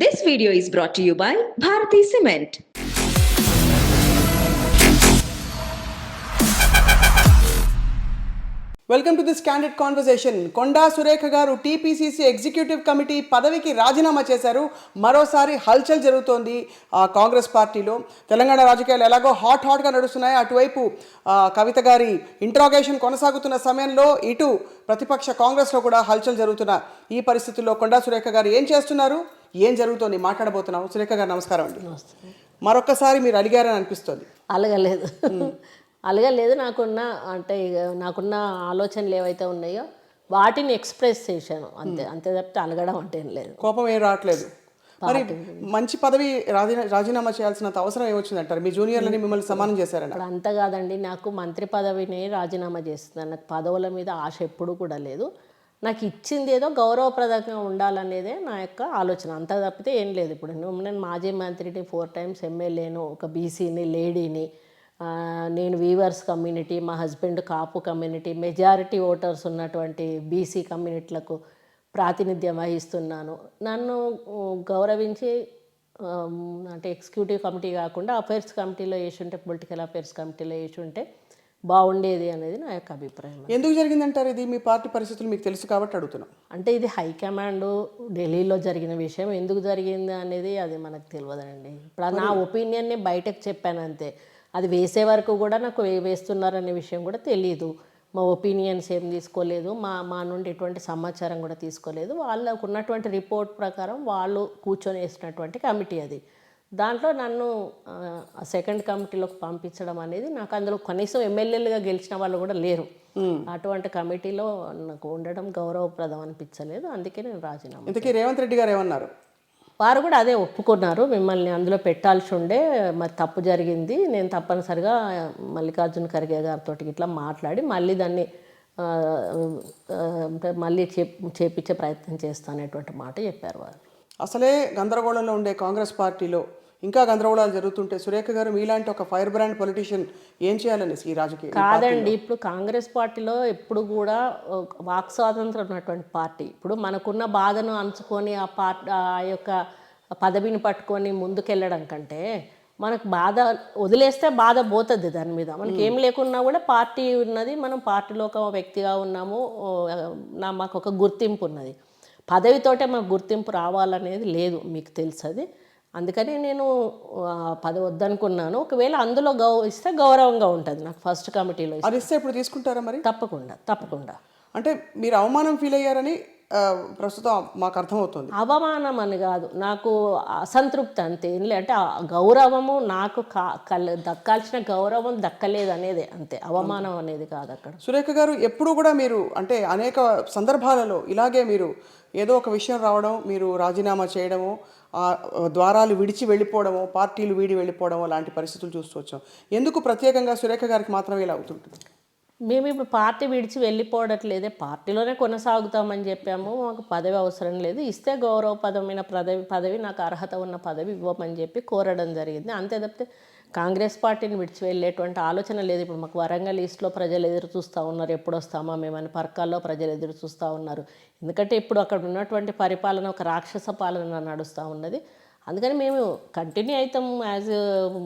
This video is brought to you by Bharati Cement. Welcome to this candid conversation. Konda Surekha garu TPCC executive committee పదవికి రాజీనామా చేశారు. మరోసారి హల్చల్ జరుగుతోంది కాంగ్రెస్ పార్టీలో. తెలంగాణ రాజకీయాలు ఎలాగో హాట్గా నడుస్తున్నాయి. అటువైపు కవిత గారి ఇంట్రాగేషన్ కొనసాగుతున్న సమయంలో ఇటు ప్రతిపక్ష కాంగ్రెస్లో కూడా హల్చల్ జరుగుతున్న ఈ పరిస్థితుల్లో కొండా సురేఖ గారు ఏం చేస్తున్నారు, ఏం జరుగుతోంది మాట్లాడబోతున్నాం. సురేఖ గారు నమస్కారం అండి. మరొకసారి మీరు అలిగారని అనిపిస్తోంది. అలగలేదు. నాకున్న ఆలోచనలు ఏవైతే ఉన్నాయో వాటిని ఎక్స్ప్రెస్ చేశాను అంతే తప్పితే అలగడం అంటే ఏం లేదు. కోపం ఏం రావట్లేదు. మరి మంచి పదవి రాజీనామా చేయాల్సినంత అవసరం ఏమొచ్చిందంటారు? మీ జూనియర్లని మిమ్మల్ని సమానం చేశారని. ఇప్పుడు అంత కాదండి, నాకు మంత్రి పదవిని రాజీనామా చేస్తున్నాను. నాకు పదవుల మీద ఆశ ఎప్పుడు కూడా లేదు. నాకు ఇచ్చింది ఏదో గౌరవప్రదంగా ఉండాలనేదే నా యొక్క ఆలోచన, అంత తప్పితే ఏం లేదు. ఇప్పుడు నేను మాజీ మంత్రిని, 4 times ఎమ్మెల్యేను, ఒక బీసీని, లేడీని, నేను వీవర్స్ కమ్యూనిటీ, మా హస్బెండ్ కాపు కమ్యూనిటీ, మెజారిటీ ఓటర్స్ ఉన్నటువంటి బీసీ కమ్యూనిటీలకు ప్రాతినిధ్యం వహిస్తున్నాను. నన్ను గౌరవించి అంటే ఎగ్జిక్యూటివ్ కమిటీ కాకుండా అఫైర్స్ కమిటీలో వేసి ఉంటే, పొలిటికల్ అఫైర్స్ కమిటీలో వేసి ఉంటే బాగుండేది అనేది నా యొక్క అభిప్రాయం. ఎందుకు జరిగిందంటారు? ఇది మీ పార్టీ పరిస్థితులు మీకు తెలుసు కాబట్టి అడుగుతున్నాం. అంటే ఇది హైకమాండ్ ఢిల్లీలో జరిగిన విషయం, ఎందుకు జరిగింది అనేది అది మనకు తెలియదండి. ఇప్పుడు నా ఒపీనియన్ని బయటకు చెప్పాను అంతే. అది వేసే వరకు కూడా నాకు వేస్తున్నారనే విషయం కూడా తెలియదు. మా ఒపీనియన్స్ ఏం తీసుకోలేదు, మా నుండి ఎటువంటి సమాచారం కూడా తీసుకోలేదు. వాళ్ళకు ఉన్నటువంటి రిపోర్ట్ ప్రకారం వాళ్ళు కూర్చొని వేసినటువంటి కమిటీ అది. దాంట్లో నన్ను సెకండ్ కమిటీలోకి పంపించడం అనేది, నాకు అందులో కనీసం ఎమ్మెల్యేలుగా గెలిచిన వాళ్ళు కూడా లేరు. అటువంటి కమిటీలో నాకు ఉండడం గౌరవప్రదం అనిపించలేదు. అందుకే నేను రాజీనామా. ఇంతకీ రేవంత్ రెడ్డి గారు ఏమన్నారు? వారు కూడా అదే ఒప్పుకున్నారు. మిమ్మల్ని అందులో పెట్టాల్సి ఉండే, మరి తప్పు జరిగింది, నేను తప్పనిసరిగా మల్లికార్జున ఖర్గే గారితో ఇట్లా మాట్లాడి మళ్ళీ దాన్ని మళ్ళీ చేపించే ప్రయత్నం చేస్తానేటువంటి మాట చెప్పారు వారు. అసలే గందరగోళంలో ఉండే కాంగ్రెస్ పార్టీలో ఇంకా గందరగోళాలు జరుగుతుంటే సురేఖ గారు మీలాంటి ఒక ఫైర్ బ్రాండ్ పొలిటీషియన్ ఏం చేయాలని ఈ రాజకీయ కాదండి. ఇప్పుడు కాంగ్రెస్ పార్టీలో ఎప్పుడు కూడా వాక్ స్వాతంత్రం ఉన్నటువంటి పార్టీ. ఇప్పుడు మనకున్న బాధను అంచుకొని ఆ యొక్క పదవిని పట్టుకొని ముందుకెళ్ళడం కంటే, మనకు బాధ వదిలేస్తే బాధ పోతుంది. దాని మీద మనకి ఏం లేకున్నా కూడా పార్టీ ఉన్నది, మనం పార్టీలో ఒక వ్యక్తిగా ఉన్నాము, మాకు ఒక గుర్తింపు ఉన్నది. పదవితోటే మాకు గుర్తింపు రావాలనేది లేదు, మీకు తెలుసు అది. అందుకని నేను పదవి వద్దనుకున్నాను. ఒకవేళ అందులో ఇస్తే గౌరవంగా ఉంటుంది నాకు. ఫస్ట్ కమిటీలో ఇస్తే ఇప్పుడు తీసుకుంటారా? మరి తప్పకుండా. అంటే మీరు అవమానం ఫీల్ అయ్యారని ప్రస్తుతం మాకు అర్థమవుతుంది. అవమానం అని కాదు, నాకు అసంతృప్తి అంతే. అంటే గౌరవము నాకు దక్కాల్సిన గౌరవం దక్కలేదు అనేది అంతే, అవమానం అనేది కాదు అక్కడ. సురేఖ గారు ఎప్పుడు కూడా మీరు అంటే అనేక సందర్భాలలో ఇలాగే మీరు ఏదో ఒక విషయం రావడం, మీరు రాజీనామా చేయడము, ద్వారాలు విడిచి వెళ్ళిపోవడము, పార్టీలు వీడి వెళ్ళిపోవడము లాంటి పరిస్థితులు చూస్తూ వచ్చాం. ఎందుకు ప్రత్యేకంగా సురేఖ గారికి మాత్రమే ఇలా అవుతుంటుంది? మేము ఇప్పుడు పార్టీ విడిచి వెళ్ళిపోవట్లేదే, పార్టీలోనే కొనసాగుతామని చెప్పాము. మాకు పదవి అవసరం లేదు, ఇస్తే గౌరవపదమైన పదవి నాకు అర్హత ఉన్న పదవి ఇవ్వమని చెప్పి కోరడం జరిగింది. అంతే తప్పితే కాంగ్రెస్ పార్టీని విడిచి వెళ్ళేటువంటి ఆలోచన లేదు. ఇప్పుడు మాకు వరంగల్ ఈస్ట్లో ప్రజలు ఎదురు చూస్తూ ఉన్నారు, ఎప్పుడు వస్తామా మేమని. పర్కాల్లో ప్రజలు ఎదురు చూస్తూ ఉన్నారు. ఎందుకంటే ఇప్పుడు అక్కడ ఉన్నటువంటి పరిపాలన ఒక రాక్షస పాలన నడుస్తూ ఉన్నది. అందుకని మేము కంటిన్యూ అవుతాము, యాజ్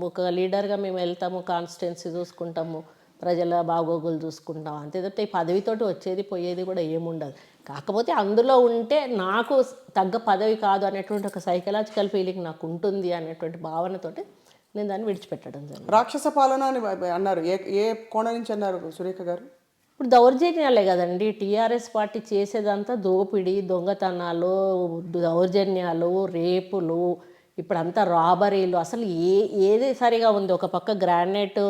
ఒక లీడర్గా మేము వెళ్తాము, కాన్స్టిట్యున్సీ చూసుకుంటాము, ప్రజల బాగోగులు చూసుకుంటాం. అంతే తప్పితే ఈ పదవితోటి వచ్చేది పోయేది కూడా ఏముండదు. కాకపోతే అందులో ఉంటే నాకు తగ్గ పదవి కాదు అనేటువంటి ఒక సైకలాజికల్ ఫీలింగ్ నాకు ఉంటుంది అనేటువంటి భావనతోటి నేను దాన్ని విడిచిపెట్టడం జరిగింది. రాక్షస పాలన అని అన్నారు. ఏ కోణం నుంచి అన్నారు సురేఖ గారు? ఇప్పుడు దౌర్జన్యాలే కదండి. టీఆర్ఎస్ పార్టీ చేసేదంతా దోపిడీ, దొంగతనాలు, దౌర్జన్యాలు, రేపులు, ఇప్పుడంతా రాబరీలు. అసలు ఏది సరిగా ఉంది? ఒక పక్క గ్రానైట్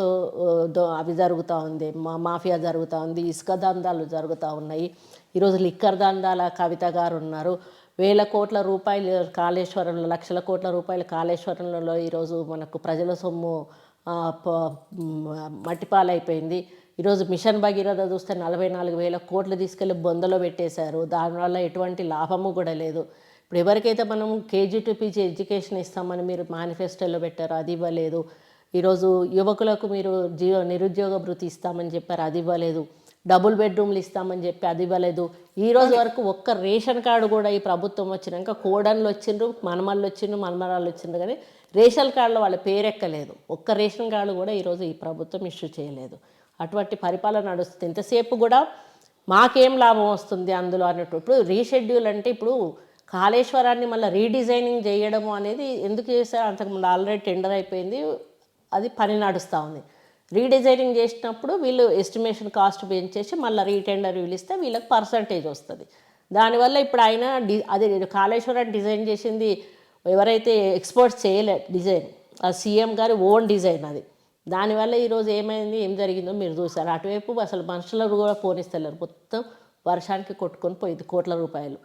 అవి జరుగుతూ ఉంది, మాఫియా జరుగుతూ ఉంది, ఇసుక దందాలు జరుగుతూ ఉన్నాయి. ఈరోజు లిక్కర్ దందాల కవిత గారు ఉన్నారు. వేల కోట్ల రూపాయలు కాళేశ్వరంలో, లక్షల కోట్ల రూపాయలు కాళేశ్వరంలో ఈరోజు మనకు ప్రజల సొమ్ము మట్టిపాలైపోయింది. ఈరోజు మిషన్ భగీరథ చూస్తే 44,000 కోట్లు తీసుకెళ్ళి బొందలో పెట్టేశారు. దానివల్ల ఎటువంటి లాభము కూడా లేదు. ఇప్పుడు ఎవరికైతే మనం కేజీ టు పీజీ ఎడ్యుకేషన్ ఇస్తామని మీరు మేనిఫెస్టోలో పెట్టారో అది ఇవ్వలేదు. ఈరోజు యువకులకు మీరు నిరుద్యోగ భృతి ఇస్తామని చెప్పారు, అది ఇవ్వలేదు. డబుల్ బెడ్రూమ్లు ఇస్తామని చెప్పి అది ఇవ్వలేదు. ఈ రోజు వరకు ఒక్క రేషన్ కార్డు కూడా ఈ ప్రభుత్వం వచ్చినాక కోడన్లు వచ్చిండ్రు, మనమళ్ళు వచ్చిండ్రు, మనమరాళ్ళు వచ్చిండ్రు, కానీ రేషన్ కార్డులో వాళ్ళ పేరెక్కలేదు. ఒక్క రేషన్ కార్డు కూడా ఈరోజు ఈ ప్రభుత్వం ఇష్యూ చేయలేదు. అటువంటి పరిపాలన నడుస్తుంది. ఇంతసేపు కూడా మాకేం లాభం వస్తుంది అందులో అన్నట్టు. ఇప్పుడు రీషెడ్యూల్ అంటే ఇప్పుడు కాళేశ్వరాన్ని మళ్ళీ రీడిజైనింగ్ చేయడము అనేది ఎందుకు చేశారు? అంతకుముందు ఆల్రెడీ టెండర్ అయిపోయింది, అది పని నడుస్తూ ఉంది. రీడిజైనింగ్ చేసినప్పుడు వీళ్ళు ఎస్టిమేషన్ కాస్ట్ పెంచేసి మళ్ళీ రీటెండర్ పిలిస్తే వీళ్ళకి పర్సంటేజ్ వస్తుంది. దానివల్ల ఇప్పుడు ఆయన అదే కాళేశ్వరాన్ని డిజైన్ చేసింది ఎవరైతే ఎక్స్పర్ట్స్ చేయలే డిజైన్, ఆ సీఎం గారి ఓన్ డిజైన్ అది. దానివల్ల ఈరోజు ఏమైంది, ఏం జరిగిందో మీరు చూసారు. అటువైపు అసలు మనుషులు కూడా పోనిస్తలేరు, మొత్తం వర్షానికి కొట్టుకొని పోయింది కోట్ల రూపాయలు.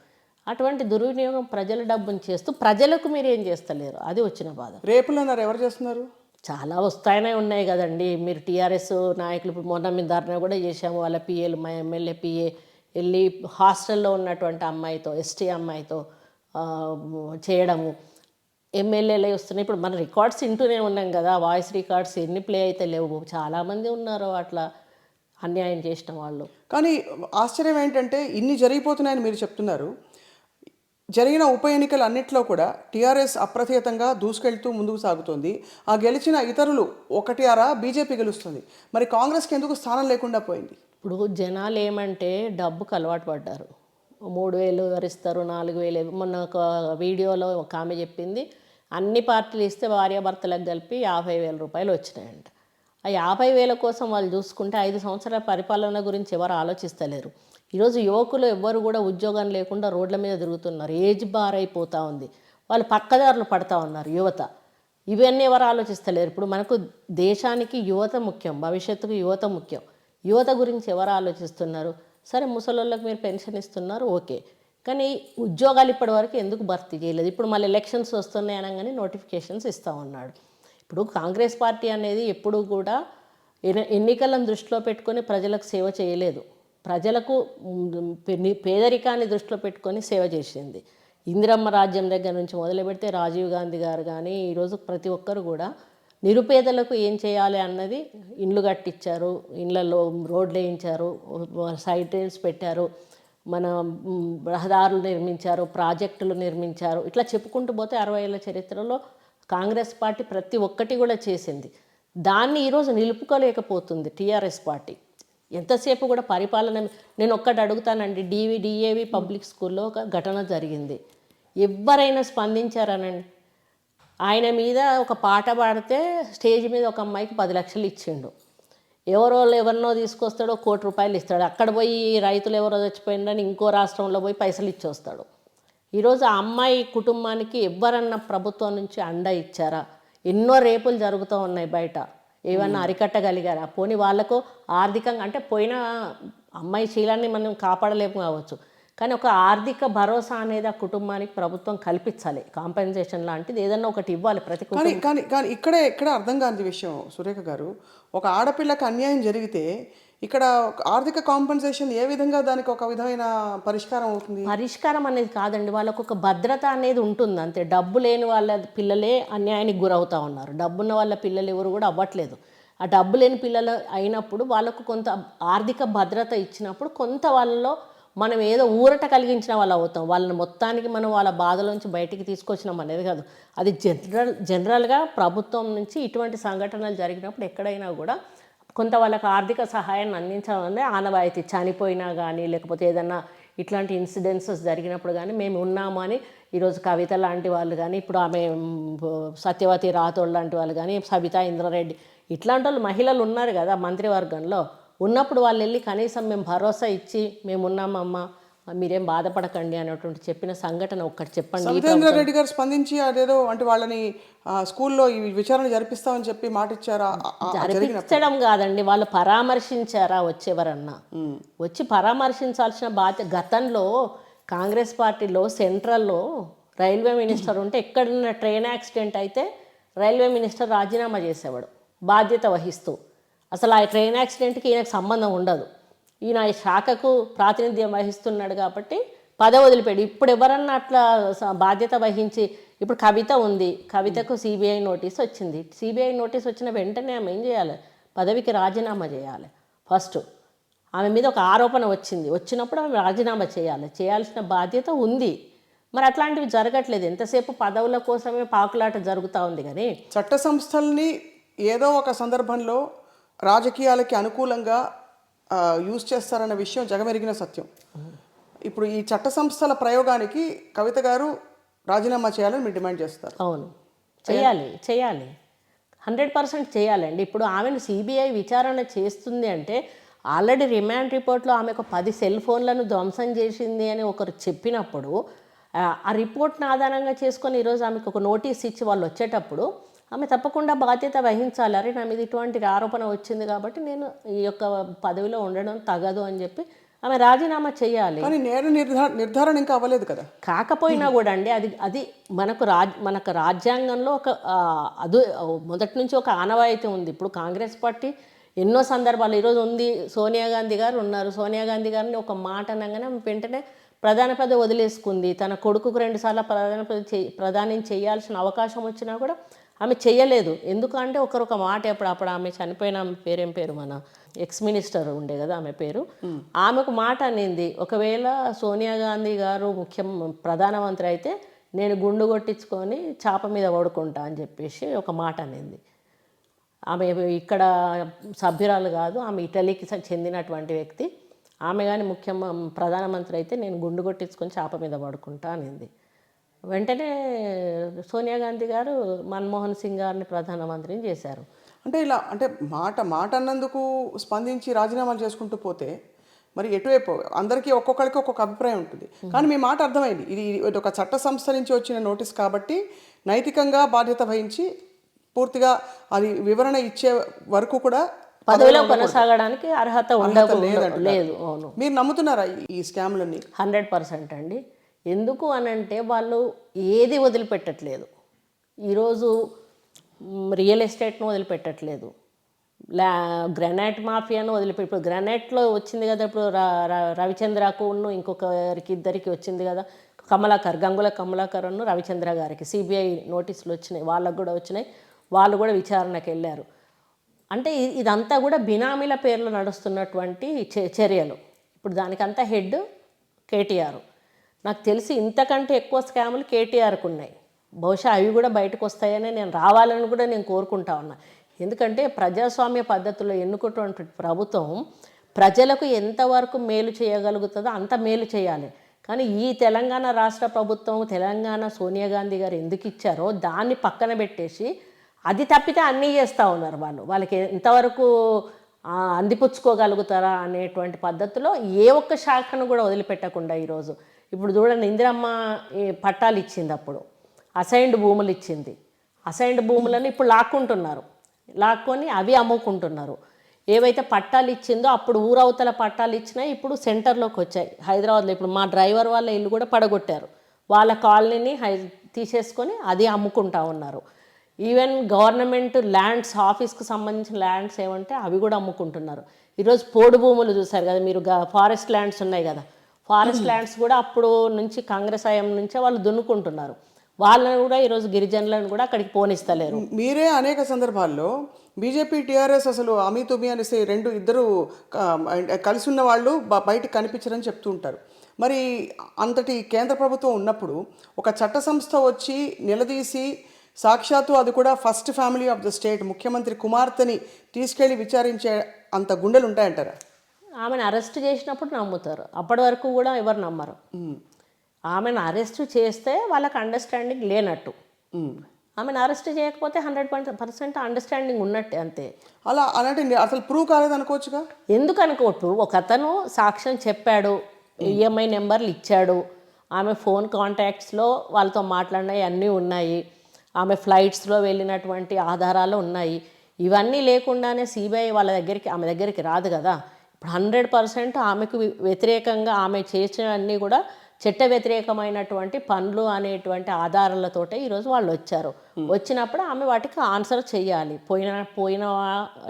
అటువంటి దుర్వినియోగం ప్రజల డబ్బుని చేస్తూ ప్రజలకు మీరు ఏం చేస్తలేరు, అది వచ్చిన బాధ. రేపులు అన్నారు, ఎవరు చేస్తున్నారు? చాలా వస్తాయనే ఉన్నాయి కదండి. మీరు టీఆర్ఎస్ నాయకులు ఇప్పుడు మొన్న మేము ధర్నా కూడా చేశాము. వాళ్ళ పిఏలు, మా ఎమ్మెల్యే పిఏ వెళ్ళి హాస్టల్లో ఉన్నటువంటి అమ్మాయితో, ఎస్టీ అమ్మాయితో చేయడము. ఎమ్మెల్యేలే వస్తున్నాయి. ఇప్పుడు మన రికార్డ్స్ వింటూనే ఉన్నాం కదా, వాయిస్ రికార్డ్స్ ఎన్ని ప్లే అయితే లేవు. చాలామంది ఉన్నారు అట్లా అన్యాయం చేసిన వాళ్ళు. కానీ ఆశ్చర్యం ఏంటంటే ఇన్ని జరిగిపోతున్నాయని మీరు చెప్తున్నారు. జరిగిన ఉప ఎన్నికలు అన్నింటిలో కూడా టీఆర్ఎస్ అప్రతిహతంగా దూసుకెళ్తూ ముందుకు సాగుతోంది. ఆ గెలిచిన ఇతరులు ఒకటి అరా బీజేపీ గెలుస్తుంది. మరి కాంగ్రెస్కి ఎందుకు స్థానం లేకుండా పోయింది? ఇప్పుడు జనాలు ఏమంటే డబ్బుకు అలవాటు పడ్డారు. 3,000 ఎవరిస్తారు, 4,000. మొన్న ఒక వీడియోలో ఒక ఆమె చెప్పింది, అన్ని పార్టీలు ఇస్తే భార్యాభర్తలకు కలిపి 50,000 రూపాయలు వచ్చినాయంట. ఆ 50,000 కోసం వాళ్ళు చూసుకుంటే 5 సంవత్సరాల పరిపాలన గురించి ఎవరు ఆలోచిస్తలేరు. ఈరోజు యువకులు ఎవ్వరు కూడా ఉద్యోగం లేకుండా రోడ్ల మీద తిరుగుతున్నారు. ఏజ్ బార్ అయిపోతూ ఉంది, వాళ్ళు పక్కదారులు పడతా ఉన్నారు యువత. ఇవన్నీ ఎవరు ఆలోచిస్తలేరు. ఇప్పుడు మనకు దేశానికి యువత ముఖ్యం, భవిష్యత్తుకు యువత ముఖ్యం. యువత గురించి ఎవరు ఆలోచిస్తున్నారు? సరే ముసలోళ్ళకి మీరు పెన్షన్ ఇస్తున్నారు, ఓకే, కానీ ఉద్యోగాలు ఇప్పటివరకు ఎందుకు భర్తీ చేయలేదు? ఇప్పుడు మళ్ళీ ఎలక్షన్స్ వస్తున్నాయి అనగానే నోటిఫికేషన్స్ ఇస్తూ ఉన్నాడు. ఇప్పుడు కాంగ్రెస్ పార్టీ అనేది ఎప్పుడు కూడా ఎన్నికలను దృష్టిలో పెట్టుకొని ప్రజలకు సేవ చేయలేదు. ప్రజలకు పేదరికాన్ని దృష్టిలో పెట్టుకొని సేవ చేసింది. ఇందిరమ్మ రాజ్యం దగ్గర నుంచి మొదలు పెడితే రాజీవ్ గాంధీ గారు కానీ ఈరోజు ప్రతి ఒక్కరు కూడా నిరుపేదలకు ఏం చేయాలి అన్నది ఇండ్లు కట్టించారు, ఇళ్లలో రోడ్లు వేయించారు, సైడ్ రైల్స్ పెట్టారు, మన రహదారులు నిర్మించారు, ప్రాజెక్టులు నిర్మించారు. ఇట్లా చెప్పుకుంటూ పోతే 60 ఏళ్ళ చరిత్రలో కాంగ్రెస్ పార్టీ ప్రతి ఒక్కటి కూడా చేసింది. దాన్ని ఈరోజు నిలుపుకోలేకపోతుంది టీఆర్ఎస్ పార్టీ. ఎంతసేపు కూడా పరిపాలన. నేను ఒక్కటి అడుగుతానండి, డిఏవి పబ్లిక్ స్కూల్లో ఒక ఘటన జరిగింది, ఎవరైనా స్పందించారనండి? ఆయన మీద ఒక పాట పాడితే స్టేజ్ మీద ఒక అమ్మాయికి 10 లక్షలు ఇచ్చిండు. ఎవరినో తీసుకొస్తాడో 1 కోటి రూపాయలు ఇస్తాడు. అక్కడ పోయి రైతులు ఎవరో చచ్చిపోయిందని ఇంకో రాష్ట్రంలో పోయి పైసలు ఇచ్చొస్తాడు. ఈరోజు ఆ అమ్మాయి కుటుంబానికి ఎవరన్నా ప్రభుత్వం నుంచి అండ ఇచ్చారా? ఎన్నో రేపులు జరుగుతూ ఉన్నాయి బయట, ఏమన్నా అరికట్టగలిగారా? పోనీ వాళ్ళకు ఆర్థికంగా, అంటే పోయిన అమ్మాయి శీలాన్ని మనం కాపాడలేము కావచ్చు, కానీ ఒక ఆర్థిక భరోసా అనేది ఆ కుటుంబానికి ప్రభుత్వం కల్పించాలి. కాంపెన్సేషన్ లాంటిది ఏదన్నా ఒకటి ఇవ్వాలి ప్రతి కుటుంబం. కానీ ఇక్కడ అర్థం కాని విషయం సురేఖ గారు, ఒక ఆడపిల్లకి అన్యాయం జరిగితే ఇక్కడ ఆర్థిక కాంపెన్సేషన్ ఏ విధంగా దానికి ఒక విధమైన పరిష్కారం అవుతుంది? పరిష్కారం అనేది కాదండి, వాళ్ళకు ఒక భద్రత అనేది ఉంటుంది అంతే. డబ్బు లేని వాళ్ళ పిల్లలే అన్యాయానికి గురవుతూ ఉన్నారు, డబ్బున్న వాళ్ళ పిల్లలు ఎవరు కూడా అవ్వట్లేదు. ఆ డబ్బు లేని పిల్లలు అయినప్పుడు వాళ్ళకు కొంత ఆర్థిక భద్రత ఇచ్చినప్పుడు కొంత వాళ్ళలో మనం ఏదో ఊరట కలిగించిన వాళ్ళు అవుతాం. వాళ్ళని మొత్తానికి మనం వాళ్ళ బాధలోంచి బయటికి తీసుకొచ్చినాం అనేది కాదు. అది జనరల్గా ప్రభుత్వం నుంచి ఇటువంటి సంఘటనలు జరిగినప్పుడు ఎక్కడైనా కూడా కొంత వాళ్ళకి ఆర్థిక సహాయాన్ని అందించాలని ఆనవాయితీ. చనిపోయినా కానీ లేకపోతే ఏదన్నా ఇట్లాంటి ఇన్సిడెంట్స్ జరిగినప్పుడు కానీ మేము ఉన్నాము అని ఈరోజు కవిత లాంటి వాళ్ళు కానీ, ఇప్పుడు ఆమె సత్యవతి రాథోడ్ లాంటి వాళ్ళు కానీ, సబితా ఇంద్రారెడ్డి ఇట్లాంటి వాళ్ళు మహిళలు ఉన్నారు కదా మంత్రివర్గంలో. ఉన్నప్పుడు వాళ్ళు వెళ్ళి కనీసం మేము భరోసా ఇచ్చి మేము ఉన్నామమ్మా మీరేం బాధపడకండి అనేటువంటి చెప్పిన సంఘటన ఒక్కటి చెప్పండి. సబితా రెడ్డి గారు స్పందించి అదేదో అంటే వాళ్ళని స్కూల్లో ఈ విచారణ జరిపిస్తామని చెప్పి మాట ఇచ్చారా? జరిపించడం కాదండి, వాళ్ళు పరామర్శించారా? వచ్చేవరన్నా వచ్చి పరామర్శించాల్సిన బాధ్యత. గతంలో కాంగ్రెస్ పార్టీలో సెంట్రల్లో రైల్వే మినిస్టర్ ఉంటే ఎక్కడన్నా ట్రైన్ యాక్సిడెంట్ అయితే రైల్వే మినిస్టర్ రాజీనామా చేసేవాడు బాధ్యత వహిస్తూ. అసలు ఆ ట్రైన్ యాక్సిడెంట్కి ఈయనకు సంబంధం ఉండదు, ఈయన ఈ శాఖకు ప్రాతినిధ్యం వహిస్తున్నాడు కాబట్టి పదవి వదిలిపెట్టి. ఇప్పుడు ఎవరన్నా అట్లా బాధ్యత వహించి, ఇప్పుడు కవిత ఉంది, కవితకు సిబిఐ నోటీస్ వచ్చింది. సిబిఐ నోటీస్ వచ్చిన వెంటనే ఆమె ఏం చేయాలి? పదవికి రాజీనామా చేయాలి ఫస్ట్. ఆమె మీద ఒక ఆరోపణ వచ్చినప్పుడు ఆమె రాజీనామా చేయాల్సిన బాధ్యత ఉంది. మరి అట్లాంటివి జరగట్లేదు. ఎంతసేపు పదవుల కోసమే పాకులాట జరుగుతూ ఉంది. కానీ చట్ట సంస్థల్ని ఏదో ఒక సందర్భంలో రాజకీయాలకి అనుకూలంగా యూజ్ చేస్తారన్న విషయం జగమెరిగిన సత్యం. ఇప్పుడు ఈ చట్ట సంస్థల ప్రయోగానికి కవిత గారు రాజీనామా చేయాలని మీరు డిమాండ్ చేస్తారు. అవును, చేయాలి 100% చేయాలండి. ఇప్పుడు ఆమెను సిబిఐ విచారణ చేస్తుంది అంటే ఆల్రెడీ రిమాండ్ రిపోర్ట్లో ఆమె ఒక 10 సెల్ ఫోన్లను ధ్వంసం చేసింది అని ఒకరు చెప్పినప్పుడు ఆ రిపోర్ట్ని ఆధారంగా చేసుకొని ఈరోజు ఆమెకు ఒక నోటీస్ ఇచ్చి వాళ్ళు వచ్చేటప్పుడు ఆమె తప్పకుండా బాధ్యత వహించాలి. అరే నా మీద ఇటువంటి ఆరోపణ వచ్చింది కాబట్టి నేను ఈ యొక్క పదవిలో ఉండడం తగదు అని చెప్పి ఆమె రాజీనామా చేయాలి. కానీ నేర నిర్ధారణ ఇంకా అవ్వలేదు కదా. కాకపోయినా కూడా అండి అది మనకు రాజ్యాంగంలో ఒక అది మొదటి నుంచి ఒక ఆనవాయితీ ఉంది. ఇప్పుడు కాంగ్రెస్ పార్టీ ఎన్నో సందర్భాలు ఈరోజు ఉంది. సోనియా గాంధీ గారు ఉన్నారు. సోనియా గాంధీ గారిని ఒక మాట అనగానే వెంటనే ప్రధాన పదవి వదిలేసుకుంది. తన కొడుకుకు 2 సార్లు ప్రధాని చేయాల్సిన అవకాశం వచ్చినా కూడా ఆమె చెయ్యలేదు. ఎందుకంటే ఒకరొక మాట అప్పుడు ఆమె చనిపోయిన ఆమె పేరేం పేరు మన ఎక్స్ మినిస్టర్ ఉండే కదా ఆమె పేరు, ఆమెకు మాట అనింది, ఒకవేళ సోనియా గాంధీ గారు ప్రధానమంత్రి అయితే నేను గుండు కొట్టించుకొని చాప మీద పడుకుంటా అని చెప్పేసి ఒక మాట అనింది. ఆమె ఇక్కడ సభ్యురాలు కాదు, ఆమె ఇటలీకి చెందినటువంటి వ్యక్తి. ఆమె కానీ ప్రధానమంత్రి అయితే నేను గుండు కొట్టించుకొని చాప మీద పడుకుంటా అనింది. వెంటనే సోనియా గాంధీ గారు మన్మోహన్ సింగ్ గారిని ప్రధానమంత్రిని చేశారు. అంటే ఇలా అంటే మాట అన్నందుకు స్పందించి రాజీనామాలు చేసుకుంటూ పోతే మరి ఎటువైపు అందరికీ ఒక్కొక్కరికి ఒక్కొక్క అభిప్రాయం ఉంటుంది. కానీ మీ మాట అర్థమైంది, ఇది ఒక చట్ట సంస్థ నుంచి వచ్చిన నోటీస్ కాబట్టి నైతికంగా బాధ్యత వహించి పూర్తిగా అది వివరణ ఇచ్చే వరకు కూడా పదవిలో కొనసాగడానికి అర్హత లేదు. అవును, మీరు నమ్ముతున్నారా ఈ స్కామ్లని? 100% అండి. ఎందుకు అనంటే వాళ్ళు ఏది వదిలిపెట్టట్లేదు. ఈరోజు రియల్ ఎస్టేట్ను వదిలిపెట్టట్లేదు, గ్రానైట్ మాఫియాను ఇప్పుడు గ్రానైట్లో వచ్చింది కదా, ఇప్పుడు రవిచంద్రకు ఇంకొకరికి ఇద్దరికి వచ్చింది కదా, గంగుల కమలాకర్ రవిచంద్ర గారికి సిబిఐ నోటీసులు వచ్చినాయి, వాళ్ళకు కూడా వచ్చినాయి, వాళ్ళు కూడా విచారణకు వెళ్ళారు. అంటే ఇదంతా కూడా బినామీల పేర్లు నడుస్తున్నటువంటి చర్యలు. ఇప్పుడు దానికంతా హెడ్ కేటీఆర్. నాకు తెలిసి ఇంతకంటే ఎక్కువ స్కాములు కేటీఆర్కు ఉన్నాయి. బహుశా అవి కూడా బయటకు వస్తాయని రావాలని కూడా నేను కోరుకుంటా ఉన్నా. ఎందుకంటే ప్రజాస్వామ్య పద్ధతిలో ఎన్నుకున్నటువంటి ప్రభుత్వం ప్రజలకు ఎంతవరకు మేలు చేయగలుగుతుందో అంత మేలు చేయాలి. కానీ ఈ తెలంగాణ రాష్ట్ర ప్రభుత్వం తెలంగాణ సోనియా గాంధీ గారు ఎందుకు ఇచ్చారో దాన్ని పక్కన పెట్టేసి అది తప్పితే అన్నీ చేస్తూ ఉన్నారు. వాళ్ళకి ఎంతవరకు అందిపుచ్చుకోగలుగుతారా అనేటువంటి పద్ధతిలో ఏ ఒక్క శాఖను కూడా వదిలిపెట్టకుండా ఈరోజు ఇప్పుడు చూడండి, ఇందిరమ్మ పట్టాలు ఇచ్చింది, అప్పుడు అసైన్డ్ భూములు ఇచ్చింది. అసైన్డ్ భూములను ఇప్పుడు లాక్కొని అవి అమ్ముకుంటున్నారు. ఏవైతే పట్టాలు ఇచ్చిందో అప్పుడు ఊరవతల పట్టాలు ఇచ్చినాయి, ఇప్పుడు సెంటర్లోకి వచ్చాయి. హైదరాబాద్లో ఇప్పుడు మా డ్రైవర్ వాళ్ళ ఇల్లు కూడా పడగొట్టారు. వాళ్ళ కాలనీని తీసేసుకొని అది అమ్ముకుంటా ఉన్నారు. ఈవెన్ గవర్నమెంట్ ల్యాండ్స్, ఆఫీస్కి సంబంధించిన ల్యాండ్స్ ఏమంటే అవి కూడా అమ్ముకుంటున్నారు. ఈరోజు పోడు భూములు చూసారు కదా మీరు, ఫారెస్ట్ ల్యాండ్స్ ఉన్నాయి కదా, ఫారెస్ట్ ల్యాండ్స్ కూడా అప్పుడు నుంచి కాంగ్రెస్ హయాం నుంచే వాళ్ళు దున్నుకుంటున్నారు. వాళ్ళని కూడా ఈరోజు గిరిజనులను కూడా అక్కడికి పోనిస్తలేరు. మీరే అనేక సందర్భాల్లో బీజేపీ టీఆర్ఎస్ అసలు అమీతుమీ అనేసి ఇద్దరు కలిసి ఉన్న వాళ్ళు బయటకు కనిపించరని చెప్తూ ఉంటారు. మరి అంతటి కేంద్ర ప్రభుత్వం ఉన్నప్పుడు ఒక చట్ట సంస్థ వచ్చి నిలదీసి సాక్షాత్తు అది కూడా first family of the state ముఖ్యమంత్రి కుమార్తెని తీసుకెళ్ళి విచారించే అంత గుండెలు ఉంటాయంటారా? ఆమెను అరెస్ట్ చేసినప్పుడు నమ్ముతారు, అప్పటి వరకు కూడా ఎవరు నమ్మరు. ఆమెను అరెస్ట్ చేస్తే వాళ్ళకి అండర్స్టాండింగ్ లేనట్టు, ఆమెను అరెస్ట్ చేయకపోతే 100% అండర్స్టాండింగ్ ఉన్నట్టే, అంతే. అలా అలాంటి అసలు ప్రూవ్ కాలేదు అనుకోవచ్చుగా? ఎందుకు అనుకోవచ్చు? ఒక అతను సాక్ష్యం చెప్పాడు, ఈఎంఐ నెంబర్లు ఇచ్చాడు, ఆమె ఫోన్ కాంటాక్ట్స్లో వాళ్ళతో మాట్లాడినవి అన్నీ ఉన్నాయి, ఆమె ఫ్లైట్స్లో వెళ్ళినటువంటి ఆధారాలు ఉన్నాయి. ఇవన్నీ లేకుండానే సిబిఐ ఆమె దగ్గరికి రాదు కదా. ఇప్పుడు 100% ఆమెకు వ్యతిరేకంగా ఆమె చేసినవన్నీ కూడా చట్ట వ్యతిరేకమైనటువంటి పనులు అనేటువంటి ఆధారాలతోటే ఈరోజు వాళ్ళు వచ్చారు. వచ్చినప్పుడు ఆమె వాటికి ఆన్సర్ చెయ్యాలి.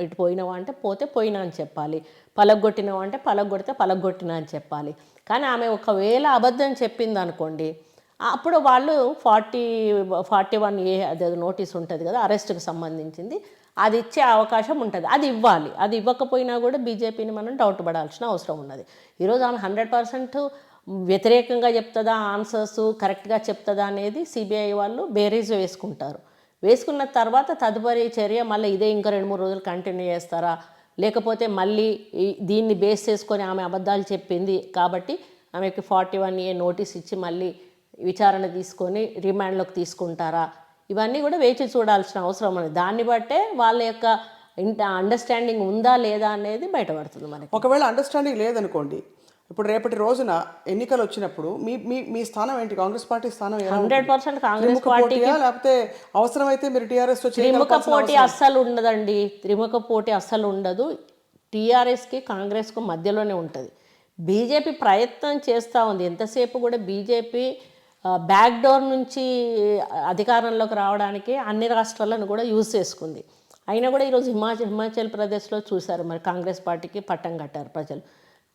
ఇటు పోయినవా అంటే పోయినా అని చెప్పాలి, పలగొట్టినవా అంటే పలగొట్టినా అని చెప్పాలి. కానీ ఆమె ఒకవేళ అబద్ధం చెప్పింది అనుకోండి, అప్పుడు వాళ్ళు 41A అదే నోటీస్ ఉంటుంది కదా, అరెస్ట్కి సంబంధించింది, అది ఇచ్చే అవకాశం ఉంటుంది. అది ఇవ్వాలి. అది ఇవ్వకపోయినా కూడా బీజేపీని మనం డౌట్ పడాల్సిన అవసరం ఉన్నది. ఈరోజు ఆమె 100% వ్యతిరేకంగా చెప్తుందా, ఆన్సర్స్ కరెక్ట్గా చెప్తుందా అనేది సిబిఐ వాళ్ళు బేరీజ్ వేసుకుంటారు. వేసుకున్న తర్వాత తదుపరి చర్య మళ్ళీ ఇదే ఇంకా 2-3 రోజులు కంటిన్యూ చేస్తారా, లేకపోతే మళ్ళీ దీన్ని బేస్ చేసుకొని ఆమె అబద్ధాలు చెప్పింది కాబట్టి ఆమెకి 41A నోటీస్ ఇచ్చి మళ్ళీ విచారణ తీసుకొని రిమాండ్లోకి తీసుకుంటారా, ఇవన్నీ కూడా వేచి చూడాల్సిన అవసరం ఉంది. దాన్ని బట్టే వాళ్ళ యొక్క అండర్స్టాండింగ్ ఉందా లేదా అనేది బయటపడుతుంది మనకి. ఒకవేళ అండర్స్టాండింగ్ లేదనుకోండి, ఇప్పుడు రేపటి రోజున ఎన్నికలు వచ్చినప్పుడు మీ మీ మీ స్థానం ఏంటి? కాంగ్రెస్ పార్టీ స్థానం 100% కాంగ్రెస్ పార్టీకి లేకపోతే అవసరమైతే మీరు టీఆర్ఎస్ తో త్రిముఖ పోటీ అస్సలు ఉండదండి. త్రిముఖ పోటీ అస్సలు ఉండదు. టీఆర్ఎస్కి కాంగ్రెస్కు మధ్యలోనే ఉంటుంది. బీజేపీ ప్రయత్నం చేస్తూ ఉంది. ఎంతసేపు కూడా బీజేపీ బ్యాక్ డోర్ నుంచి అధికారంలోకి రావడానికి అన్ని రాష్ట్రాలను కూడా యూజ్ చేసుకుంది. అయినా కూడా ఈరోజు హిమాచల్ ప్రదేశ్లో చూశారు, మరి కాంగ్రెస్ పార్టీకి పట్టం కట్టారు ప్రజలు.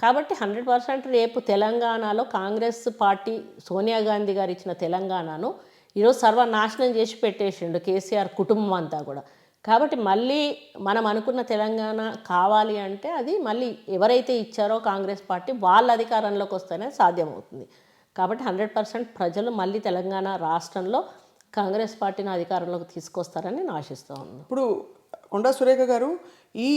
కాబట్టి 100% రేపు తెలంగాణలో కాంగ్రెస్ పార్టీ సోనియా గాంధీ గారు ఇచ్చిన తెలంగాణను ఈరోజు సర్వనాశనం చేసి పెట్టేసిండు కేసీఆర్ కుటుంబం అంతా కూడా. కాబట్టి మళ్ళీ మనం అనుకున్న తెలంగాణ కావాలి అంటే అది మళ్ళీ ఎవరైతే ఇచ్చారో కాంగ్రెస్ పార్టీ వాళ్ళ అధికారంలోకి వస్తేనే సాధ్యమవుతుంది. కాబట్టి 100% ప్రజలు మళ్ళీ తెలంగాణ రాష్ట్రంలో కాంగ్రెస్ పార్టీని అధికారంలోకి తీసుకొస్తారని నేను ఆశిస్తూ ఉన్నాను. ఇప్పుడు కొండా సురేఖ గారు, ఈ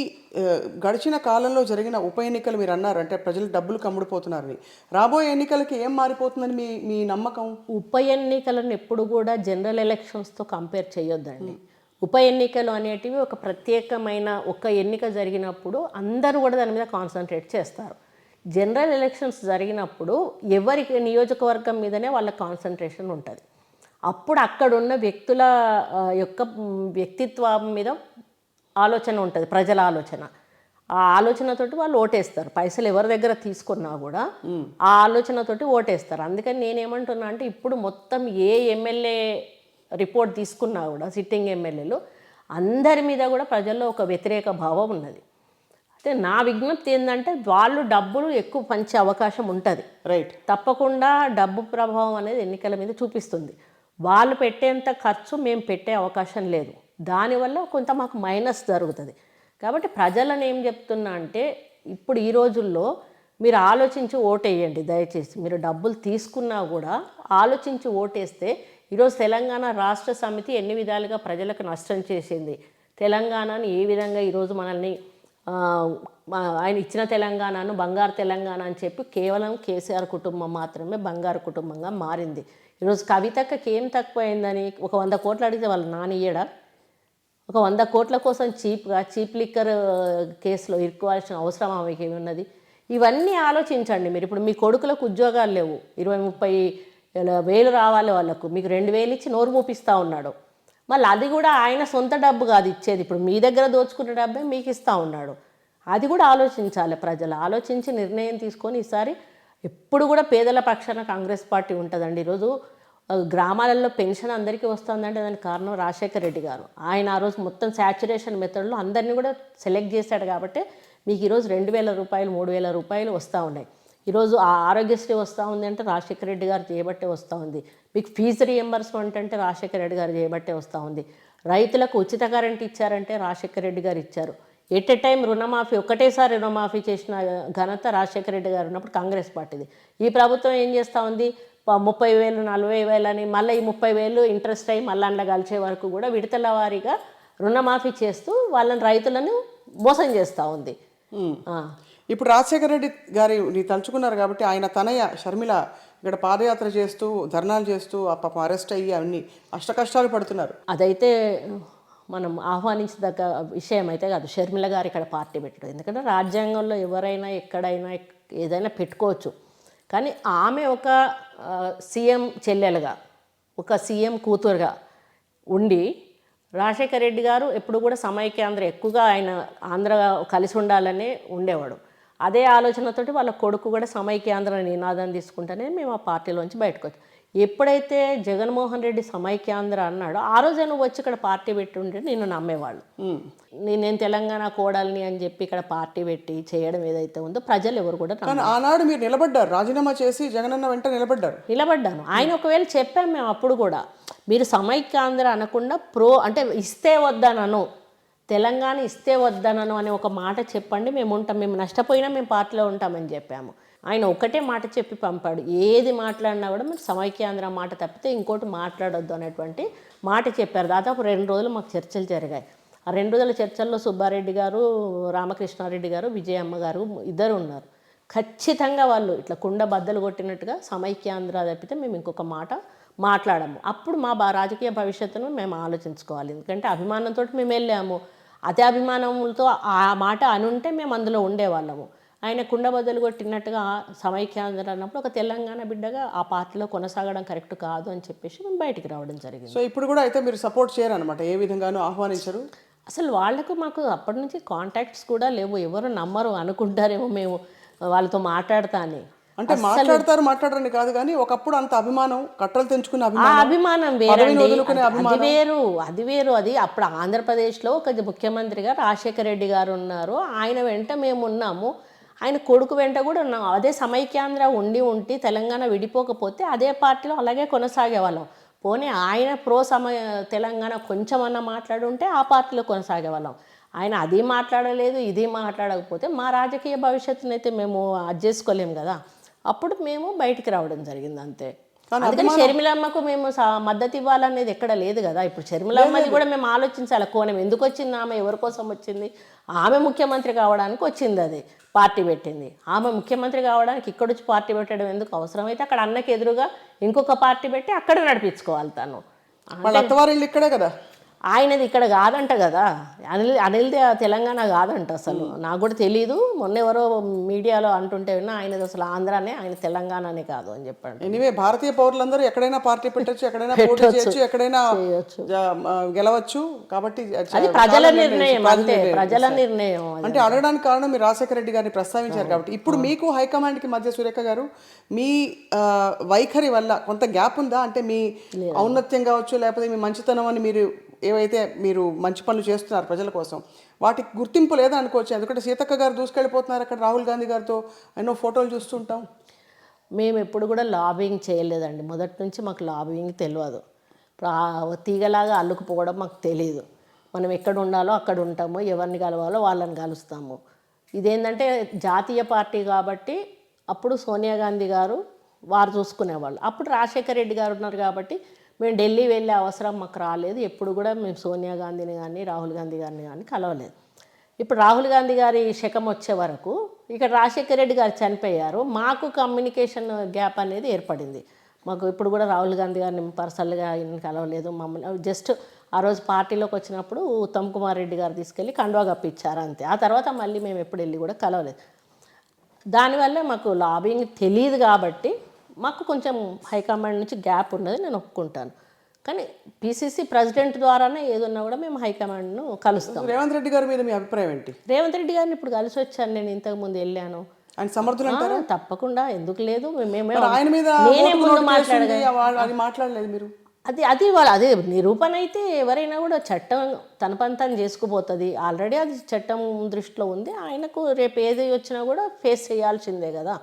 గడిచిన కాలంలో జరిగిన ఉప ఎన్నికలు మీరు అన్నారు అంటే ప్రజలు డబ్బులు కమ్ముడిపోతున్నారని, రాబోయే ఎన్నికలకి ఏం మారిపోతుందని మీ మీ నమ్మకం? ఉప ఎన్నికలను ఎప్పుడు కూడా జనరల్ ఎలక్షన్స్తో కంపేర్ చేయొద్దండి. ఉప ఎన్నికలు అనేటివి ఒక ప్రత్యేకమైన ఒక ఎన్నిక జరిగినప్పుడు అందరూ కూడా దాని మీద కాన్సన్ట్రేట్ చేస్తారు. జనరల్ ఎలక్షన్స్ జరిగినప్పుడు ఎవరికి నియోజకవర్గం మీదనే వాళ్ళ కాన్సన్ట్రేషన్ ఉంటుంది. అప్పుడు అక్కడున్న వ్యక్తుల యొక్క వ్యక్తిత్వం మీద ఆలోచన ఉంటుంది, ప్రజల ఆలోచన. ఆ ఆలోచనతోటి వాళ్ళు ఓటేస్తారు. పైసలు ఎవరి దగ్గర తీసుకున్నా కూడా ఆ ఆలోచనతోటి ఓటేస్తారు. అందుకని నేనేమంటున్నా అంటే ఇప్పుడు మొత్తం ఏ ఎమ్మెల్యే రిపోర్ట్ తీసుకున్నా కూడా సిట్టింగ్ ఎమ్మెల్యేలు అందరి మీద కూడా ప్రజల్లో ఒక వ్యతిరేక భావం ఉన్నది. అయితే నా విజ్ఞప్తి ఏంటంటే వాళ్ళు డబ్బులు ఎక్కువ పంచే అవకాశం ఉంటుంది. రైట్. తప్పకుండా డబ్బు ప్రభావం అనేది ఎన్నికల మీద చూపిస్తుంది. వాళ్ళు పెట్టేంత ఖర్చు మేము పెట్టే అవకాశం లేదు. దానివల్ల కొంత మాకు మైనస్ జరుగుతుంది. కాబట్టి ప్రజలను ఏం చెప్తున్నా అంటే ఇప్పుడు ఈ రోజుల్లో మీరు ఆలోచించి ఓటేయండి దయచేసి. మీరు డబ్బులు తీసుకున్నా కూడా ఆలోచించి ఓటేస్తే ఈరోజు తెలంగాణ రాష్ట్ర సమితి ఎన్ని విధాలుగా ప్రజలకు నష్టం చేసింది, తెలంగాణను ఏ విధంగా ఈరోజు మనల్ని ఆయన ఇచ్చిన తెలంగాణను బంగారు తెలంగాణ అని చెప్పి కేవలం కేసీఆర్ కుటుంబం మాత్రమే బంగారు కుటుంబంగా మారింది. ఈరోజు కవితకి ఏం తక్కువైందని ఒక 100 కోట్లు అడిగితే వాళ్ళు నానియ్యడా? ఒక 100 కోట్ల కోసం చీప్ లిక్కర్ కేసులో ఇరుక్కోవాల్సిన అవసరం ఆమెకి ఏమి ఉన్నది? ఇవన్నీ ఆలోచించండి మీరు. ఇప్పుడు మీ కొడుకులకు ఉద్యోగాలు లేవు, 20-30 వేలు రావాలి వాళ్ళకు, మీకు 2,000 ఇచ్చి నోరు మూపిస్తూ ఉన్నాడు. మళ్ళీ అది కూడా ఆయన సొంత డబ్బు కాదు ఇచ్చేది, ఇప్పుడు మీ దగ్గర దోచుకున్న డబ్బే మీకు ఇస్తూ ఉన్నాడు. అది కూడా ఆలోచించాలి ప్రజలు. ఆలోచించి నిర్ణయం తీసుకొని ఈసారి ఎప్పుడు కూడా పేదల పక్షాన కాంగ్రెస్ పార్టీ ఉంటుందండి. ఈరోజు గ్రామాలలో పెన్షన్ అందరికీ వస్తుందంటే దానికి కారణం రాజశేఖర రెడ్డి గారు. ఆయన ఆ రోజు మొత్తం శాచ్యురేషన్ మెథడ్లో అందరినీ కూడా సెలెక్ట్ చేశాడు. కాబట్టి మీకు ఈరోజు 2,000 రూపాయలు 3,000 రూపాయలు వస్తూ ఉన్నాయి. ఈరోజు ఆ ఆరోగ్యశ్రీ వస్తూ ఉంది అంటే రాజశేఖర రెడ్డి గారు చేయబట్టే వస్తూ ఉంది. మీకు ఫీజు రీఎంబర్స్మెంట్ అంటే రాజశేఖర రెడ్డి గారు చేయబట్టే వస్తూ ఉంది. రైతులకు ఉచిత కరెంట్ ఇచ్చారంటే రాజశేఖర రెడ్డి గారు ఇచ్చారు. ఎట్ ఎ టైం రుణమాఫీ ఒకటేసారి రుణమాఫీ చేసిన ఘనత రాజశేఖర రెడ్డి గారు ఉన్నప్పుడు కాంగ్రెస్ పార్టీది. ఈ ప్రభుత్వం ఏం చేస్తూ ఉంది? 30,000 40,000 అని మళ్ళీ ఈ 30,000 ఇంట్రెస్ట్ అయ్యి మళ్ళీ అండ్ల కలిసే వరకు కూడా విడతల వారీగా రుణమాఫీ చేస్తూ వాళ్ళని రైతులను మోసం చేస్తూ ఉంది. ఇప్పుడు రాజశేఖర రెడ్డి గారిని తలుచుకున్నారు కాబట్టి ఆయన తనయ షర్మిల ఇక్కడ పాదయాత్ర చేస్తూ ధర్నాలు చేస్తూ ఆ పాపం అరెస్ట్ అయ్యి అన్ని అష్టకష్టాలు పడుతున్నారు. అదైతే మనం ఆహ్వానించదగ్గ విషయం అయితే కాదు. షర్మిల గారు ఇక్కడ పార్టీ పెట్టడం, ఎందుకంటే రాజ్యాంగంలో ఎవరైనా ఎక్కడైనా ఏదైనా పెట్టుకోవచ్చు. కానీ ఆమె ఒక సీఎం చెల్లెలుగా, ఒక సీఎం కూతురుగా ఉండి రాజశేఖర రెడ్డి గారు ఎప్పుడు కూడా సమైక్యాంధ్ర ఎక్కువగా ఆయన ఆంధ్ర కలిసి ఉండాలనే ఉండేవాడు. అదే ఆలోచనతోటి వాళ్ళ కొడుకు కూడా సమైక్యాంధ్ర నినాదం తీసుకుంటేనే మేము ఆ పార్టీలోంచి బయటకు వచ్చాం. ఎప్పుడైతే జగన్మోహన్ రెడ్డి సమైక్యాంధ్ర అన్నాడో ఆ రోజే నువ్వు వచ్చి ఇక్కడ పార్టీ పెట్టి ఉంటే నిన్ను నమ్మేవాళ్ళు. నేను తెలంగాణ కోడల్ని అని చెప్పి ఇక్కడ పార్టీ పెట్టి చేయడం ఏదైతే ఉందో ప్రజలు ఎవరు కూడా కానీ ఆనాడు మీరు నిలబడ్డారు, రాజీనామా చేసి జగనన్న వెంట నిలబడ్డాను. ఆయన ఒకవేళ చెప్పాము మేము అప్పుడు కూడా, మీరు సమైక్యాంధ్ర అనకుండా అంటే ఇస్తే వద్దనను, తెలంగాణ ఇస్తే వద్దనను అనే ఒక మాట చెప్పండి, మేము ఉంటాం, మేము నష్టపోయినా మేము పార్టీలో ఉంటామని చెప్పాము. ఆయన ఒకటే మాట చెప్పి పంపాడు, ఏది మాట్లాడినా కూడా మీరు సమైక్యాంధ్ర మాట తప్పితే ఇంకోటి మాట్లాడొద్దు అనేటువంటి మాట చెప్పారు. దాదాపు 2 రోజులు మాకు చర్చలు జరిగాయి. ఆ 2 రోజుల చర్చల్లో సుబ్బారెడ్డి గారు, రామకృష్ణారెడ్డి గారు, విజయమ్మ గారు ఇద్దరు ఉన్నారు. ఖచ్చితంగా వాళ్ళు ఇట్లా కుండ బద్దలు కొట్టినట్టుగా సమైక్యాంధ్ర తప్పితే మేము ఇంకొక మాట మాట్లాడము. అప్పుడు మా రాజకీయ భవిష్యత్తును మేము ఆలోచించుకోవాలి. ఎందుకంటే అభిమానంతో మేము వెళ్ళాము, అదే అభిమానంతో ఆ మాట అనుంటే మేము అందులో ఉండేవాళ్ళము. ఆయన కుండ బద్దలు కొట్టినట్టుగా సమైక్యాంధ్ర అన్నప్పుడు ఒక తెలంగాణ బిడ్డగా ఆ పార్టీలో కొనసాగడం కరెక్ట్ కాదు అని చెప్పేసి మేము బయటికి రావడం జరిగింది. సో ఇప్పుడు కూడా అయితే మీరు సపోర్ట్ చేయరనమాట, ఏ విధంగానూ ఆహ్వానించరు? అసలు వాళ్లకు మాకు అప్పటి నుంచి కాంటాక్ట్స్ కూడా లేవు. ఎవరు నమ్మరు అనుకుంటారేమో మేము వాళ్ళతో మాట్లాడతా అని. అంటే మాట్లాడరని కాదు, కానీ ఒకప్పుడు అంత అభిమానం, కట్టలు తెంచుకునే అభిమానం అది వేరు. అది అప్పుడు ఆంధ్రప్రదేశ్లో ఒక ముఖ్యమంత్రిగా రాజశేఖర రెడ్డి గారు ఉన్నారు, ఆయన వెంట మేము ఉన్నాము, ఆయన కొడుకు వెంట కూడా ఉన్నాము. అదే సమైక్యాంధ్ర ఉండి తెలంగాణ విడిపోకపోతే అదే పార్టీలో అలాగే కొనసాగేవాళ్ళం. పోనీ ఆయన తెలంగాణ కొంచెమన్నా మాట్లాడుంటే ఆ పార్టీలో కొనసాగేవాళ్ళం. ఆయన అది మాట్లాడలేదు, ఇది మాట్లాడకపోతే మా రాజకీయ భవిష్యత్తుని అయితే మేము చేసుకోలేము కదా. అప్పుడు మేము బయటికి రావడం జరిగింది అంతే. అందుకని షర్మిలమ్మకు మేము మద్దతు ఇవ్వాలనేది ఎక్కడ లేదు కదా. ఇప్పుడు షర్మిలమ్మది కూడా మేము ఆలోచించాలి, కోణం ఎందుకు వచ్చింది, ఆమె ఎవరి కోసం వచ్చింది. ఆమె ముఖ్యమంత్రి కావడానికి వచ్చింది, అది పార్టీ పెట్టింది. ఆమె ముఖ్యమంత్రి కావడానికి ఇక్కడ వచ్చి పార్టీ పెట్టడం ఎందుకు? అవసరమైతే అక్కడ అన్నకి ఎదురుగా ఇంకొక పార్టీ పెట్టి అక్కడ నడిపించుకోవాలి తను. ఇక్కడే కదా, ఆయనది ఇక్కడ కాదంట కదా, అనిల్ది తెలంగాణ కాదంట అసలు. నాకు కూడా తెలీదు, మొన్న ఎవరో మీడియాలో అంటుంటే విన్నా ఆయనది అసలు ఆంధ్రానే, ఆయన తెలంగాణనే కాదు అని చెప్పండి. ఎనివే భారతీయ పౌరులందరూ ఎక్కడైనా పార్టీ పెట్టచ్చు, ఎక్కడైనా పోటీ చేయొచ్చు, ఎక్కడైనా గెలవచ్చు. కాబట్టి అది ప్రజల నిర్ణయం, అంతే, ప్రజల నిర్ణయం. అంటే అడగడానికి కారణం మీరు రాజశేఖర రెడ్డి గారిని ప్రస్తావించారు కాబట్టి. ఇప్పుడు మీకు హైకమాండ్కి మధ్య సురేఖ గారు మీ వైఖరి వల్ల కొంత గ్యాప్ ఉందా? అంటే మీ ఔన్నత్యం కావచ్చు, లేకపోతే మీ మంచితనం అని ఏవైతే మీరు మంచి పనులు చేస్తున్నారు ప్రజల కోసం, వాటికి గుర్తింపు లేదా అనుకోవచ్చు. ఎందుకంటే సీతక్క గారు దూసుకెళ్ళిపోతున్నారు అక్కడ రాహుల్ గాంధీ గారితో, ఎన్నో ఫోటోలు చూస్తుంటాం. మేము ఎప్పుడు కూడా లాబింగ్ చేయలేదండి, మొదటి నుంచి మాకు లాబింగ్ తెలియదు. తీగలాగా అల్లుకుపోవడం మాకు తెలియదు. మనం ఎక్కడ ఉండాలో అక్కడ ఉంటాము, ఎవరిని కలవాలో వాళ్ళని కలుస్తాము. ఇదేంటంటే జాతీయ పార్టీ కాబట్టి అప్పుడు సోనియా గాంధీ గారు వారు చూసుకునేవాళ్ళు, అప్పుడు రాజశేఖర రెడ్డి గారు ఉన్నారు కాబట్టి మేము ఢిల్లీ వెళ్ళే అవసరం మాకు రాలేదు. ఎప్పుడు కూడా మేము సోనియా గాంధీని కానీ రాహుల్ గాంధీ గారిని కానీ కలవలేదు. ఇప్పుడు రాహుల్ గాంధీ గారి శకం వచ్చే వరకు ఇక్కడ రాజశేఖర రెడ్డి గారు చనిపోయారు, మాకు కమ్యూనికేషన్ గ్యాప్ అనేది ఏర్పడింది. మాకు ఇప్పుడు కూడా రాహుల్ గాంధీ గారిని పర్సనల్గా ఆయన కలవలేదు. మమ్మల్ని జస్ట్ ఆ రోజు పార్టీలోకి వచ్చినప్పుడు ఉత్తమ్ కుమార్ రెడ్డి గారు తీసుకెళ్ళి కండువా కప్పించారు అంతే. ఆ తర్వాత మళ్ళీ మేము ఎప్పుడు వెళ్ళి కూడా కలవలేదు. దానివల్ల మాకు లాబింగ్ తెలియదు కాబట్టి మాకు కొంచెం హైకమాండ్ నుంచి గ్యాప్ ఉన్నది, నేను ఒప్పుకుంటాను. కానీ పిసిసి ప్రెసిడెంట్ ద్వారానే ఏదన్నా కూడా మేము హైకమాండ్ను కలుస్తాం. రేవంత్ రెడ్డి గారి మీద మీ అభిప్రాయం ఏంటి? రేవంత్ రెడ్డి గారిని ఇప్పుడు కలిసి వచ్చాను, నేను ఇంతకుముందు వెళ్ళాను. ఆయన సమర్థులు అంటారా? తప్పకుండా, ఎందుకు లేదు. నేనే ముందు మాట్లాడలేదు మీరు, అది నిరూపణ అయితే ఎవరైనా కూడా చట్టం తన పని తను చేసుకుపోతుంది. ఆల్రెడీ అది చట్టం దృష్టిలో ఉంది. ఆయనకు రేపు ఏది వచ్చినా కూడా ఫేస్ చేయాల్సిందే కదా,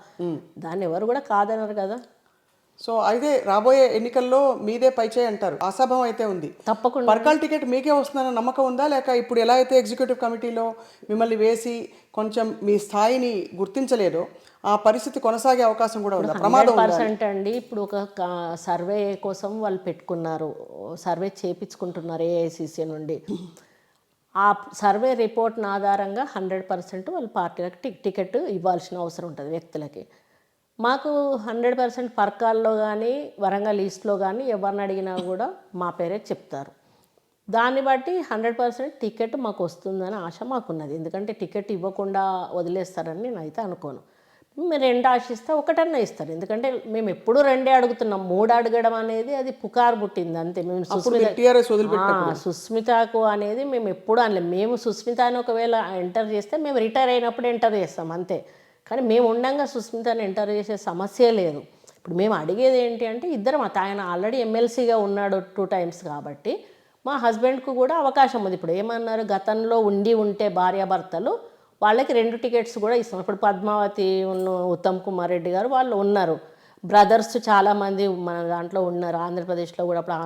దాన్ని ఎవరు కూడా కాదనరు కదా. సో అయితే రాబోయే ఎన్నికల్లో మీదే పైచేయి అంటారు, ఆశాభావం అయితే ఉంది. తప్పకుండా. పర్కాల్ టికెట్ మీకే వస్తుందన్న నమ్మకం ఉందా, లేక ఇప్పుడు ఎలా అయితే ఎగ్జిక్యూటివ్ కమిటీలో మిమ్మల్ని వేసి కొంచెం మీ స్థాయిని గుర్తించలేదో ఆ పరిస్థితి కొనసాగే అవకాశం కూడా ఉందా? ప్రమాదం 100% అండి. ఇప్పుడు ఒక సర్వే కోసం వాళ్ళు పెట్టుకున్నారు, సర్వే చేయించుకుంటున్నారు ఏఐసిసి నుండి. ఆ సర్వే రిపోర్ట్ని ఆధారంగా 100% వాళ్ళు పార్టీలకు టికెట్ ఇవ్వాల్సిన అవసరం ఉంటుంది వ్యక్తులకి. మాకు 100% పర్కాల్లో కానీ వరంగల్ ఈస్ట్లో కానీ ఎవరిని అడిగినా కూడా మా పేరే చెప్తారు. దాన్ని బట్టి 100% టికెట్ మాకు వస్తుందని ఆశ మాకున్నది. ఎందుకంటే టికెట్ ఇవ్వకుండా వదిలేస్తారని నేనైతే అనుకోను. మీరు 2 ఆశిస్తే ఒకటన్నా ఇస్తారు. ఎందుకంటే మేము ఎప్పుడు 2 అడుగుతున్నాం, 3 అడగడం అనేది అది పుకారు పుట్టింది అంతే. మేము సుస్మితకు అనేది మేము ఎప్పుడు అనలేదు. మేము సుస్మితని ఒకవేళ ఎంటర్ చేస్తే మేము రిటైర్ అయినప్పుడు ఎంటర్ చేస్తాం అంతే. కానీ మేము ఉండగా సుస్మితని ఎంటర్ చేసే సమస్య లేదు. ఇప్పుడు మేము అడిగేది ఏంటి అంటే ఇద్దరం ఆయన ఆల్రెడీ ఎమ్మెల్సీగా ఉన్నాడు 2 times కాబట్టి మా హస్బెండ్కు కూడా అవకాశం ఉంది. ఇప్పుడు ఏమన్నారు, గతంలో ఉంటే భార్యాభర్తలు వాళ్ళకి 2 టికెట్స్ కూడా ఇస్తాం. ఇప్పుడు పద్మావతి ఉత్తమ్ కుమార్ రెడ్డి గారు వాళ్ళు ఉన్నారు, బ్రదర్స్ చాలామంది మన దాంట్లో ఉన్నారు. ఆంధ్రప్రదేశ్లో కూడా ఇప్పుడు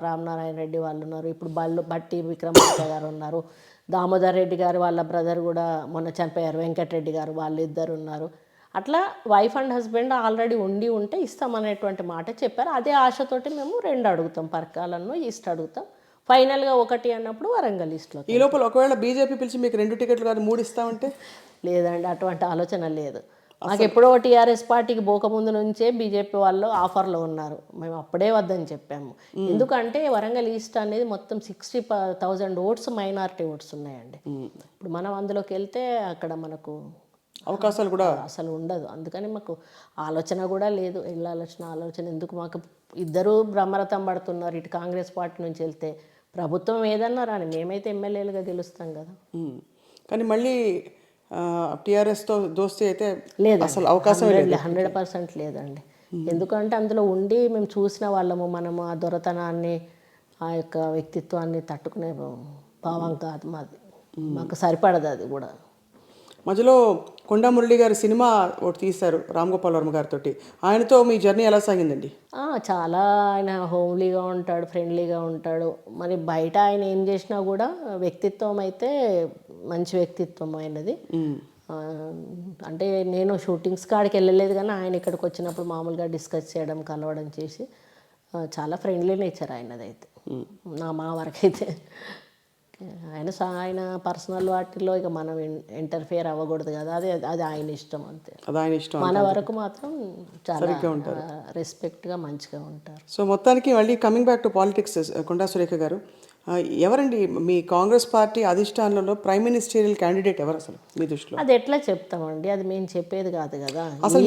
రామనారాయణ రెడ్డి వాళ్ళు ఉన్నారు, ఇప్పుడు బట్టి విక్రమార్క గారు ఉన్నారు, దామోదర్ రెడ్డి గారు వాళ్ళ బ్రదర్ కూడా మొన్న చనిపోయారు, వెంకటరెడ్డి గారు, వాళ్ళు ఇద్దరు ఉన్నారు. అట్లా వైఫ్ అండ్ హస్బెండ్ ఆల్రెడీ ఉంటే ఇస్తామనేటువంటి మాట చెప్పారు. అదే ఆశతోటి మేము 2 అడుగుతాం, పరకాలను ఈస్ట్ అడుగుతాం. ఫైనల్గా 1 అన్నప్పుడు వరంగల్ ఈస్ట్లో. ఈ లోపల ఒకవేళ బీజేపీ పిలిచి మీకు 2 టికెట్లు కాదు 3 ఇస్తామంటే? లేదండి, అటువంటి ఆలోచన లేదు మాకు. ఎప్పుడో టీఆర్ఎస్ పార్టీకి పోకముందు నుంచే బీజేపీ వాళ్ళు ఆఫర్లో ఉన్నారు, మేము అప్పుడే వద్దని చెప్పాము. ఎందుకంటే వరంగల్ ఈస్ట్ అనేది మొత్తం 60,000 ఓట్స్ మైనారిటీ ఓట్స్ ఉన్నాయండి. ఇప్పుడు మనం అందులోకి వెళ్తే అక్కడ మనకు అవకాశాలు కూడా అసలు ఉండదు. అందుకని మాకు ఆలోచన కూడా లేదు, వెళ్ళాల్సిన ఆలోచన ఎందుకు. మాకు ఇద్దరు బ్రహ్మరథం పడుతున్నారు, ఇటు కాంగ్రెస్ పార్టీ నుంచి వెళ్తే ప్రభుత్వం ఏదన్నా రాని, మేమైతే ఎమ్మెల్యేలుగా గెలుస్తాం కదా. కానీ మళ్ళీ టీఆర్ఎస్తో దోస్తీ అయితే లేదు, అసలు అవకాశం లేదు, 100% లేదండి. ఎందుకంటే అందులో ఉండి మేము చూసిన వాళ్ళము, మనము ఆ దొరతనాన్ని, ఆ యొక్క వ్యక్తిత్వాన్ని తట్టుకునే భావం కాదు మాది, మాకు సరిపడదు అది కూడా. మధ్యలో కొండా మురళి గారి సినిమా ఒకటి తీశారు రామ్ గోపాల్ వర్మ గారితో, ఆయనతో మీ జర్నీ ఎలా సాగిందండి? చాలా ఆయన హోమ్లీగా ఉంటాడు, ఫ్రెండ్లీగా ఉంటాడు. మరి బయట ఆయన ఏం చేసినా కూడా వ్యక్తిత్వం అయితే మంచి వ్యక్తిత్వం అయినది. అంటే నేను షూటింగ్స్ కాడికి వెళ్ళలేదు, కానీ ఆయన ఇక్కడికి వచ్చినప్పుడు మామూలుగా డిస్కస్ చేయడం, కలవడం చేసి చాలా ఫ్రెండ్లీ నేచర్ ఆయనదైతే, మా వరకైతే. ఆయన పర్సనల్ వాటిలో ఇక మనం ఇంటర్ఫియర్ అవ్వకూడదు కదా, అది ఆయన ఇష్టం అంతే. అది ఆయన ఇష్టం. మన వరకు మాత్రం చాలా రెస్పెక్ట్గా మంచిగా ఉంటారు. సో మొత్తానికి మళ్ళీ coming back to politics, Konda Surekha garu, ఎవరండి మీ కాంగ్రెస్ పార్టీ అధిష్టానంలో ప్రైమ్ మినిస్టీరియల్ క్యాండిడేట్ ఎవరు అసలు మీ దృష్టిలో? అది ఎట్లా చెప్తామండి, అది మేము చెప్పేది కాదు కదా. అసలు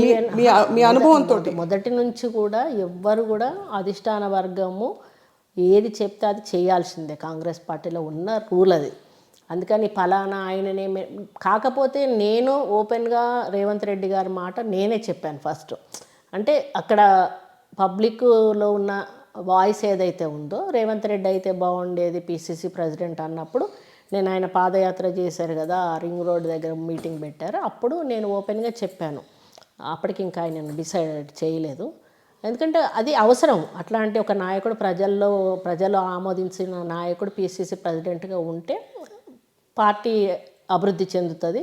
మీ అనుభవంతో మొదటి నుంచి కూడా ఎవ్వరు కూడా అధిష్టాన వర్గము ఏది చెప్తే అది చేయాల్సిందే, కాంగ్రెస్ పార్టీలో ఉన్న రూల్ అది. అందుకని ఫలానా ఆయననే, కాకపోతే నేను ఓపెన్గా రేవంత్ రెడ్డి గారి మాట నేనే చెప్పాను ఫస్ట్. అంటే అక్కడ పబ్లిక్లో ఉన్న వాయిస్ ఏదైతే ఉందో, రేవంత్ రెడ్డి అయితే బాగుండేది పిసిసి ప్రెసిడెంట్ అన్నప్పుడు, నేను ఆయన పాదయాత్ర చేశారు కదా, రింగ్ రోడ్ దగ్గర మీటింగ్ పెట్టారు, అప్పుడు నేను ఓపెన్గా చెప్పాను. అప్పటికి ఇంకా ఆయన డిసైడ్ చేయలేదు, ఎందుకంటే అది అవసరం. అట్లాంటి ఒక నాయకుడు ప్రజలు ఆమోదించిన నాయకుడు పిసిసి ప్రెసిడెంట్గా ఉంటే పార్టీ అభివృద్ధి చెందుతుంది,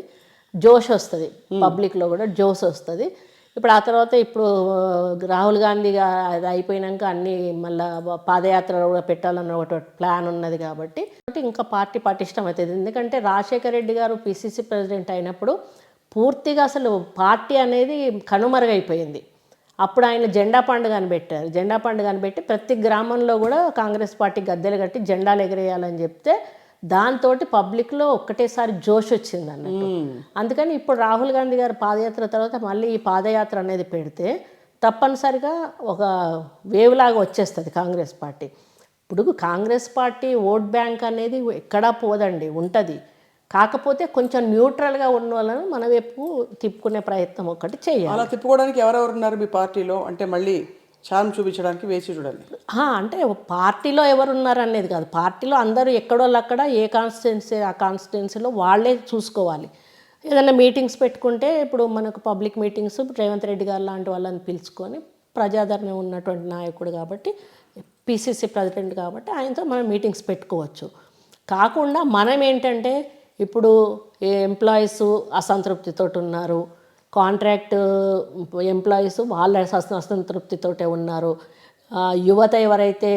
జోష్ వస్తుంది, పబ్లిక్లో కూడా జోష్ వస్తుంది. ఇప్పుడు ఆ తర్వాత రాహుల్ గాంధీ అది అయిపోయినాక అన్నీ మళ్ళీ పాదయాత్ర కూడా పెట్టాలన్న ఒక ప్లాన్ ఉన్నది కాబట్టి ఇంకా పార్టీ పటిష్టం అవుతుంది. ఎందుకంటే రాజశేఖర రెడ్డి గారు పిసిసి ప్రెసిడెంట్ అయినప్పుడు పూర్తిగా అసలు పార్టీ అనేది కనుమరుగైపోయింది. అప్పుడు ఆయన జెండా పండుగని పెట్టారు, జెండా పండుగని పెట్టి ప్రతి గ్రామంలో కూడా కాంగ్రెస్ పార్టీ గద్దెలు కట్టి జెండాలు ఎగరేయాలని చెప్తే దాంతో పబ్లిక్లో ఒక్కటేసారి జోష్ వచ్చింది అన్నట్టు. అందుకని ఇప్పుడు రాహుల్ గాంధీ గారు పాదయాత్ర తర్వాత మళ్ళీ ఈ పాదయాత్ర అనేది పెడితే తప్పనిసరిగా ఒక వేవ్ లాగా వచ్చేస్తుంది కాంగ్రెస్ పార్టీ. ఇప్పుడు కాంగ్రెస్ పార్టీ ఓట్ బ్యాంక్ అనేది ఎక్కడా పోదండి, ఉంటుంది. కాకపోతే కొంచెం న్యూట్రల్గా ఉన్న వాళ్ళని మన వైపు తిప్పుకునే ప్రయత్నం ఒకటి చేయాలి. అలా తిప్పుకోవడానికి ఎవరెవరు ఉన్నారు మీ పార్టీలో? అంటే మళ్ళీ చార్మ్ చూపించడానికి వేచి చూడాలి. అంటే పార్టీలో ఎవరున్నారు అనేది కాదు, పార్టీలో అందరూ ఎక్కడోళ్ళు అక్కడ ఏ కాన్స్టిట్యున్సీ ఆ కాన్స్టిట్యున్సీలో వాళ్ళే చూసుకోవాలి. ఏదైనా మీటింగ్స్ పెట్టుకుంటే ఇప్పుడు మనకు పబ్లిక్ మీటింగ్స్ రేవంత్ రెడ్డి గారు లాంటి వాళ్ళని పిలుచుకొని, ప్రజాదరణ ఉన్నటువంటి నాయకుడు కాబట్టి, పిసిసి ప్రెసిడెంట్ కాబట్టి ఆయనతో మనం మీటింగ్స్ పెట్టుకోవచ్చు. కాకుండా మనం ఏంటంటే ఇప్పుడు ఎంప్లాయీస్ అసంతృప్తితో ఉన్నారు, కాంట్రాక్ట్ ఎంప్లాయీస్ వాళ్ళ అసంతృప్తితోటే ఉన్నారు, యువత ఎవరైతే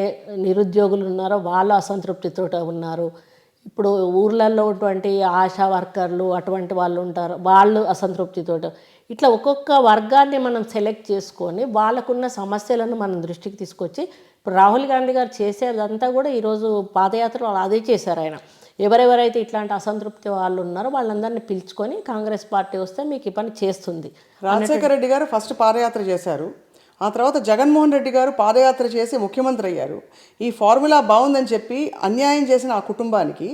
నిరుద్యోగులు ఉన్నారో వాళ్ళు అసంతృప్తితో ఉన్నారు, ఇప్పుడు ఊర్లలో ఉన్నటువంటి ఆశా వర్కర్లు అటువంటి వాళ్ళు ఉంటారు, వాళ్ళు అసంతృప్తితో. ఇట్లా ఒక్కొక్క వర్గాన్ని మనం సెలెక్ట్ చేసుకొని వాళ్ళకున్న సమస్యలను మనం దృష్టికి తీసుకొచ్చి, ఇప్పుడు రాహుల్ గాంధీ గారు చేసేదంతా కూడా ఈరోజు పాదయాత్రలో అదే చేశారు. ఆయన ఎవరెవరైతే ఇట్లాంటి అసంతృప్తి వాళ్ళు ఉన్నారో వాళ్ళందరినీ పిలుచుకొని కాంగ్రెస్ పార్టీ వస్తే మీకు ఈ పని చేస్తుంది. రాజశేఖర రెడ్డి గారు ఫస్ట్ పాదయాత్ర చేశారు, ఆ తర్వాత జగన్మోహన్ రెడ్డి గారు పాదయాత్ర చేసి ముఖ్యమంత్రి అయ్యారు. ఈ ఫార్ములా బాగుందని చెప్పి అన్యాయం చేసిన ఆ కుటుంబానికి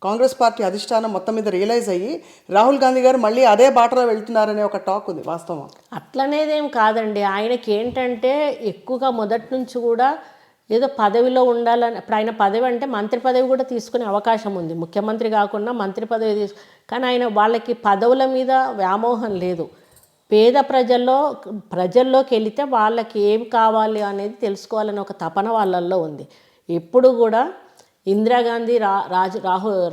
కాంగ్రెస్ పార్టీ అధిష్టానం మొత్తం మీద రియలైజ్ అయ్యి రాహుల్ గాంధీ గారు మళ్ళీ అదే బాటలో వెళ్తున్నారనే ఒక టాక్ ఉంది, వాస్తవం? అట్లనేదేం కాదండి. ఆయనకి ఏంటంటే ఎక్కువగా మొదటి నుంచి కూడా ఏదో పదవిలో ఉండాలని, ఇప్పుడు ఆయన పదవి అంటే మంత్రి పదవి కూడా తీసుకునే అవకాశం ఉంది, ముఖ్యమంత్రి కాకుండా మంత్రి పదవి కానీ ఆయన వాళ్ళకి పదవుల మీద వ్యామోహం లేదు. పేద ప్రజల్లోకి వెళితే వాళ్ళకి ఏం కావాలి అనేది తెలుసుకోవాలని ఒక తపన వాళ్ళల్లో ఉంది. ఎప్పుడు కూడా ఇందిరాగాంధీ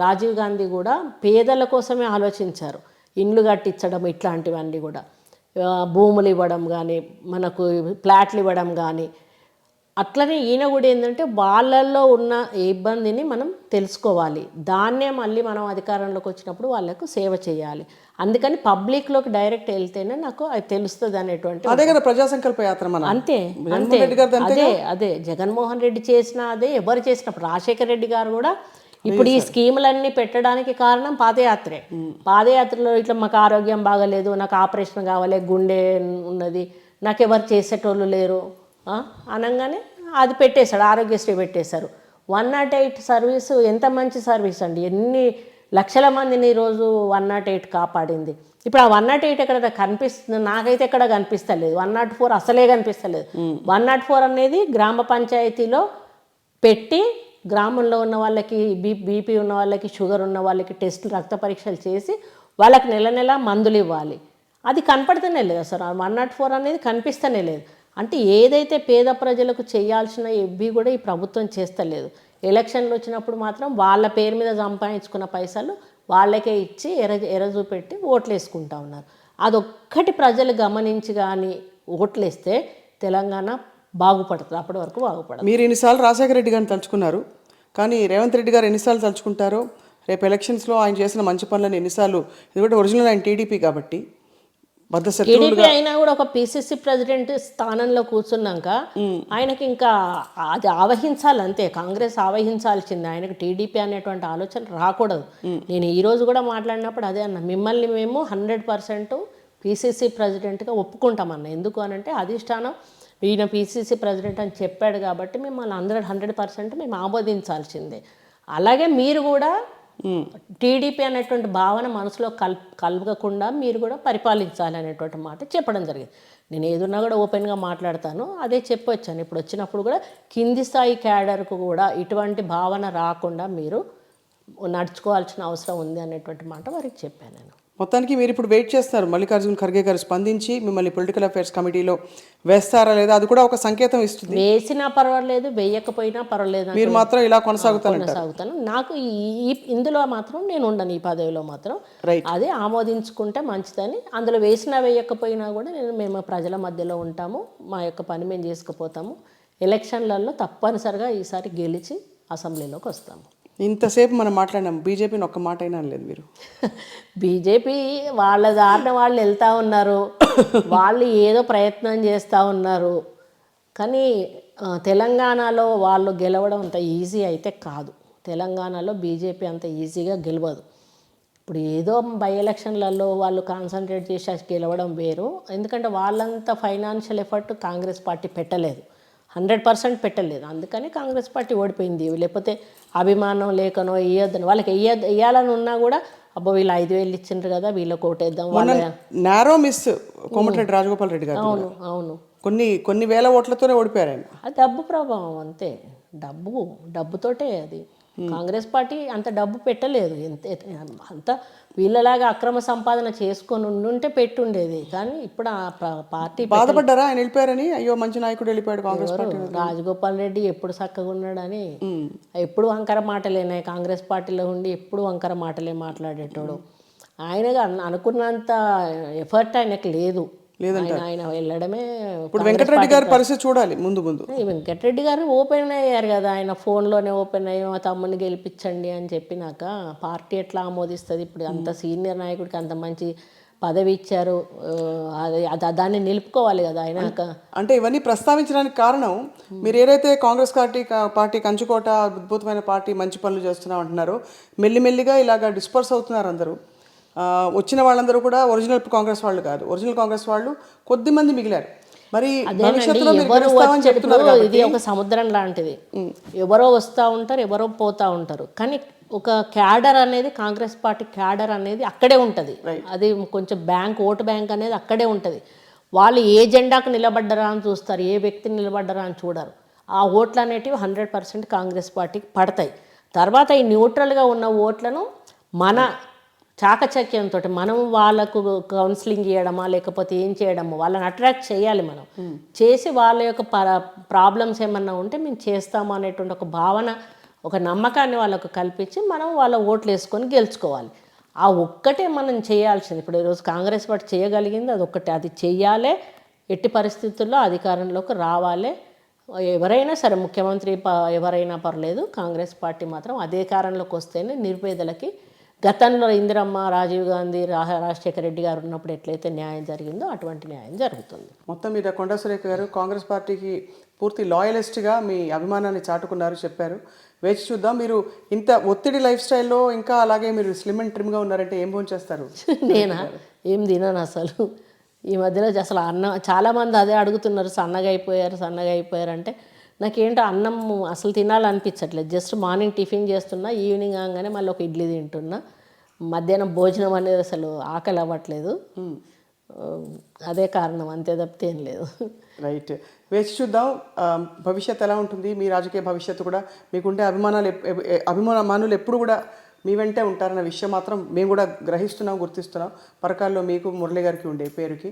రాజీవ్ గాంధీ కూడా పేదల కోసమే ఆలోచించారు. ఇండ్లు కట్టించడం ఇట్లాంటివన్నీ కూడా, భూములు ఇవ్వడం కానీ, మనకు ప్లాట్లు ఇవ్వడం కానీ. అట్లనే ఈయన కూడా ఏంటంటే వాళ్ళల్లో ఉన్న ఇబ్బందిని మనం తెలుసుకోవాలి, దాన్నే మళ్ళీ మనం అధికారంలోకి వచ్చినప్పుడు వాళ్ళకు సేవ చేయాలి. అందుకని పబ్లిక్లోకి డైరెక్ట్ వెళ్తేనే నాకు అది తెలుస్తుంది అనేటువంటి. అదే కదా ప్రజా సంకల్ప యాత్ర. అంతే అదే జగన్మోహన్ రెడ్డి చేసిన అదే, ఎవరు చేసినప్పుడు రాజశేఖర రెడ్డి గారు కూడా ఇప్పుడు ఈ స్కీములన్నీ పెట్టడానికి కారణం పాదయాత్రే. పాదయాత్రలో ఇట్లా మాకు ఆరోగ్యం బాగలేదు, నాకు ఆపరేషన్ కావాలి, గుండె ఉన్నది, నాకు ఎవరు చేసేటోళ్ళు లేరు అనగానే అది పెట్టేశాడు, ఆరోగ్యశ్రీ పెట్టేశారు. 108 సర్వీసు ఎంత మంచి సర్వీస్ అండి, ఎన్ని లక్షల మందిని ఈరోజు 108 కాపాడింది. ఇప్పుడు ఆ 108 ఎక్కడ కనిపిస్తుంది? నాకైతే ఎక్కడ కనిపిస్తలేదు. 104 అసలే కనిపిస్తలేదు. 104 అనేది గ్రామ పంచాయతీలో పెట్టి గ్రామంలో ఉన్న వాళ్ళకి బీపీ ఉన్న వాళ్ళకి, షుగర్ ఉన్న వాళ్ళకి టెస్టులు, రక్త పరీక్షలు చేసి వాళ్ళకి నెల నెల మందులు ఇవ్వాలి. అది కనపడుతూనే లేదు అసలు. 104 అనేది కనిపిస్తూనే లేదు. అంటే ఏదైతే పేద ప్రజలకు చేయాల్సిన ఇవి కూడా ఈ ప్రభుత్వం చేస్తలేదు. ఎలక్షన్లు వచ్చినప్పుడు మాత్రం వాళ్ళ పేరు మీద సంపాదించుకున్న పైసలు వాళ్ళకే ఇచ్చి ఎరజూపెట్టి ఓట్లు వేసుకుంటా ఉన్నారు. అదొక్కటి ప్రజలు గమనించి కానీ ఓట్లేస్తే తెలంగాణ బాగుపడుతుంది, అప్పటి వరకు బాగుపడదు. మీరు ఎన్నిసార్లు రాజశేఖర రెడ్డి గారిని తలుచుకున్నారు, కానీ రేవంత్ రెడ్డి గారు ఎన్నిసార్లు తలుచుకుంటారో రేపు ఎలక్షన్స్లో ఆయన చేసిన మంచి పనులను ఎన్నిసార్లు, ఎందుకంటే ఒరిజినల్ ఆయన టీడీపీ కాబట్టి టీడీపీ అయినా కూడా ఒక పిసిసి ప్రెసిడెంట్ స్థానంలో కూర్చున్నాక ఆయనకి ఇంకా అది ఆవహించాలి అంతే, కాంగ్రెస్ ఆవహించాల్సింది. ఆయనకు టీడీపీ అనేటువంటి ఆలోచన రాకూడదు. నేను ఈరోజు కూడా మాట్లాడినప్పుడు అదే అన్న, మిమ్మల్ని మేము 100% పిసిసి ప్రెసిడెంట్గా ఒప్పుకుంటామన్న. ఎందుకు అనంటే అధిష్టానం ఈయన పిసిసి ప్రెసిడెంట్ అని చెప్పాడు కాబట్టి మిమ్మల్ని 100% మేము ఆమోదించాల్సిందే. అలాగే మీరు కూడా టీడీపీ అనేటువంటి భావన మనసులో కలగకుండా మీరు కూడా పరిపాలించాలి అనేటువంటి మాట చెప్పడం జరిగింది. నేను ఏదున్నా కూడా ఓపెన్గా మాట్లాడతాను, అదే చెప్పొచ్చాను. ఇప్పుడు వచ్చినప్పుడు కూడా కింది స్థాయి క్యాడర్కు కూడా ఇటువంటి భావన రాకుండా మీరు నడుచుకోవాల్సిన అవసరం ఉంది అనేటువంటి మాట వారికి చెప్పాను నేను. మొత్తానికి మీరు ఇప్పుడు వెయిట్ చేస్తారు మల్లికార్జున ఖర్గే గారు స్పందించి మిమ్మల్ని పొలిటికల్ అఫైర్స్ కమిటీలో వేస్తారా లేదా, అది కూడా ఒక సంకేతం ఇస్తుంది. వేసినా పర్వాలేదు, వేయకపోయినా పర్వాలేదు, మీరు మాత్రం ఇలా కొనసాగుతాను. నాకు ఇందులో మాత్రం నేను ఉండను, ఈ పదవిలో మాత్రం. అదే ఆమోదించుకుంటే మంచిదని. అందులో వేసినా వేయకపోయినా కూడా మేము ప్రజల మధ్యలో ఉంటాము, మా యొక్క పని మేము చేసుకుపోతాము. ఎలక్షన్లలో తప్పనిసరిగా ఈసారి గెలిచి అసెంబ్లీలోకి వస్తాము. ఇంతసేపు మనం మాట్లాడినాం, బీజేపీని ఒక్క మాట అయినా లేదు మీరు. బీజేపీ వాళ్ళ దారిన వాళ్ళు వెళ్తూ ఉన్నారు, వాళ్ళు ఏదో ప్రయత్నం చేస్తూ ఉన్నారు. కానీ తెలంగాణలో వాళ్ళు గెలవడం అంత ఈజీ అయితే కాదు. తెలంగాణలో బీజేపీ అంత ఈజీగా గెలవదు. ఇప్పుడు ఏదో బై ఎలక్షన్లలో వాళ్ళు కాన్సన్ట్రేట్ చేసి గెలవడం వేరు. ఎందుకంటే వాళ్ళంత ఫైనాన్షియల్ ఎఫర్ట్ కాంగ్రెస్ పార్టీ పెట్టలేదు, 100% పెట్టలేదు. అందుకని కాంగ్రెస్ పార్టీ ఓడిపోయింది. లేకపోతే అభిమానం లేకనో ఇయ్యొద్దని, వాళ్ళకి ఇయ్యాలని ఉన్నా కూడా అబ్బో వీళ్ళు 5,000 ఇచ్చిండ్రు కదా వీళ్ళకి ఓటేద్దాం. నారో మిస్ కోమటిరెడ్డి రాజగోపాల్ రెడ్డి గారు. అవును కొన్ని వేల ఓట్లతోనే ఓడిపోయారు ఆయన. అది డబ్బు ప్రభావం అంతే, డబ్బుతోటే అది. కాంగ్రెస్ పార్టీ అంత డబ్బు పెట్టలేదు, అంత వీళ్ళలాగా అక్రమ సంపాదన చేసుకొని ఉంటే పెట్టుండేది. కానీ ఇప్పుడు ఆ పార్టీ బాధపడ్డారా ఆయన వెళ్ళిపోయారని? అయ్యో మంచి నాయకుడు వెళ్ళిపోయాడు కాంగ్రెస్ పార్టీ. రాజగోపాల్ రెడ్డి ఎప్పుడు చక్కగా ఉన్నాడని, ఎప్పుడు వంకర మాటలేనే, కాంగ్రెస్ పార్టీలో ఉండి ఎప్పుడు వంకర మాటలే మాట్లాడేటోడు. ఆయన అనుకున్నంత ఎఫర్ట్ ఆయనకు లేదు. ఆయన వెళ్ళడమే. ఇప్పుడు వెంకటరెడ్డి గారి పరిస్థితి చూడాలి ముందు. వెంకటరెడ్డి గారు ఓపెన్ అయ్యారు కదా, ఆయన ఫోన్లోనే ఓపెన్ అయ్యి మా తమ్ముని గెలిపించండి అని చెప్పినాక పార్టీ ఎట్లా ఆమోదిస్తుంది? ఇప్పుడు అంత సీనియర్ నాయకుడికి అంత మంచి పదవి ఇచ్చారు, దాన్ని నిలుపుకోవాలి కదా ఆయన. అంటే ఇవన్నీ ప్రస్తావించడానికి కారణం, మీరు ఏదైతే కాంగ్రెస్ పార్టీ కంచుకోట అద్భుతమైన పార్టీ, మంచి పనులు చేస్తున్నాం అంటున్నారు, మెల్లిమెల్లిగా ఇలాగా డిస్పర్స్ అవుతున్నారు అందరూ. వచ్చిన వాళ్ళందరూ కూడా ఒరిజినల్ కాంగ్రెస్ వాళ్ళు కాదు, ఒరిజినల్ కాంగ్రెస్ వాళ్ళు కొద్దిమంది మిగిలారు. మరి ఇది ఒక సముద్రం లాంటిది, ఎవరో వస్తూ ఉంటారు, ఎవరో పోతూ ఉంటారు. కానీ ఒక క్యాడర్ అనేది కాంగ్రెస్ పార్టీ క్యాడర్ అనేది అక్కడే ఉంటుంది. అది కొంచెం ఓటు బ్యాంక్ అనేది అక్కడే ఉంటుంది. వాళ్ళు ఏ జెండాకు నిలబడ్డరా అని చూస్తారు, ఏ వ్యక్తిని నిలబడ్డరా అని చూడరు. ఆ ఓట్లు అనేటివి 100% కాంగ్రెస్ పార్టీకి పడతాయి. తర్వాత ఈ న్యూట్రల్గా ఉన్న ఓట్లను మన చాకచక్యంతో మనం వాళ్ళకు కౌన్సిలింగ్ చేయడమా లేకపోతే ఏం చేయడమో వాళ్ళని అట్రాక్ట్ చేయాలి. మనం చేసి వాళ్ళ యొక్క ప్రాబ్లమ్స్ ఏమన్నా ఉంటే మేము చేస్తాము అనేటువంటి ఒక భావన, ఒక నమ్మకాన్ని వాళ్ళకు కల్పించి మనం వాళ్ళ ఓట్లు వేసుకొని గెలుచుకోవాలి. ఆ ఒక్కటే మనం చేయాల్సింది. ఇప్పుడు ఈరోజు కాంగ్రెస్ పార్టీ చేయగలిగింది అది ఒక్కటే, అది చెయ్యాలి. ఎట్టి పరిస్థితుల్లో అధికారంలోకి రావాలి. ఎవరైనా సరే, ముఖ్యమంత్రి ఎవరైనా పర్లేదు, కాంగ్రెస్ పార్టీ మాత్రం అధికారంలోకి వస్తేనే నిరుపేదలకి గతంలో ఇందిరమ్మ, రాజీవ్ గాంధీ, రాజశేఖర రెడ్డి గారు ఉన్నప్పుడు ఎట్లయితే న్యాయం జరిగిందో అటువంటి న్యాయం జరుగుతుంది. మొత్తం మీద కొండా సురేఖ గారు కాంగ్రెస్ పార్టీకి పూర్తి లాయలిస్ట్గా మీ అభిమానాన్ని చాటుకున్నారు, చెప్పారు. వేచి చూద్దాం. మీరు ఇంత ఒత్తిడి లైఫ్ స్టైల్లో ఇంకా అలాగే మీరు స్లిమ్ అండ్ ట్రిమ్గా ఉన్నారంటే ఏం భోజనం చేస్తారు? నేనా ఏం తినను అసలు. ఈ మధ్యలో అసలు అన్నం చాలామంది అదే అడుగుతున్నారు, సన్నగా అయిపోయారు అంటే నాకేంటో అన్నం అసలు తినాలనిపించట్లేదు. జస్ట్ మార్నింగ్ టిఫిన్ చేస్తున్నా, ఈవినింగ్ కాగానే మళ్ళీ ఒక ఇడ్లీ తింటున్నా. మధ్యాహ్నం భోజనం అనేది అసలు ఆకలి అవ్వట్లేదు. అదే కారణం, అంతే తప్పితే ఏం లేదు. రైట్, వేచి చూద్దాం భవిష్యత్ ఎలా ఉంటుంది. మీ రాజకీయ భవిష్యత్తు కూడా మీకుండే అభిమానులు ఎప్పుడు కూడా మీ వెంటే ఉంటారన్న విషయం మాత్రం మేము కూడా గ్రహిస్తున్నాం, గుర్తిస్తున్నాం. పరకాల్లో మీకు, మురళి గారికి ఉండే పేరుకి.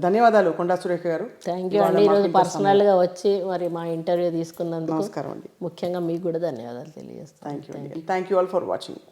ధన్యవాదాలు కొండా సురేఖ గారు. థ్యాంక్ యూ అండి. ఈరోజు పర్సనల్గా వచ్చి మరి మా ఇంటర్వ్యూ తీసుకున్నందుకు నమస్కారం అండి. ముఖ్యంగా మీకు కూడా ధన్యవాదాలు తెలియజేస్తాను. థ్యాంక్ యూ అండి. Thank you all for watching.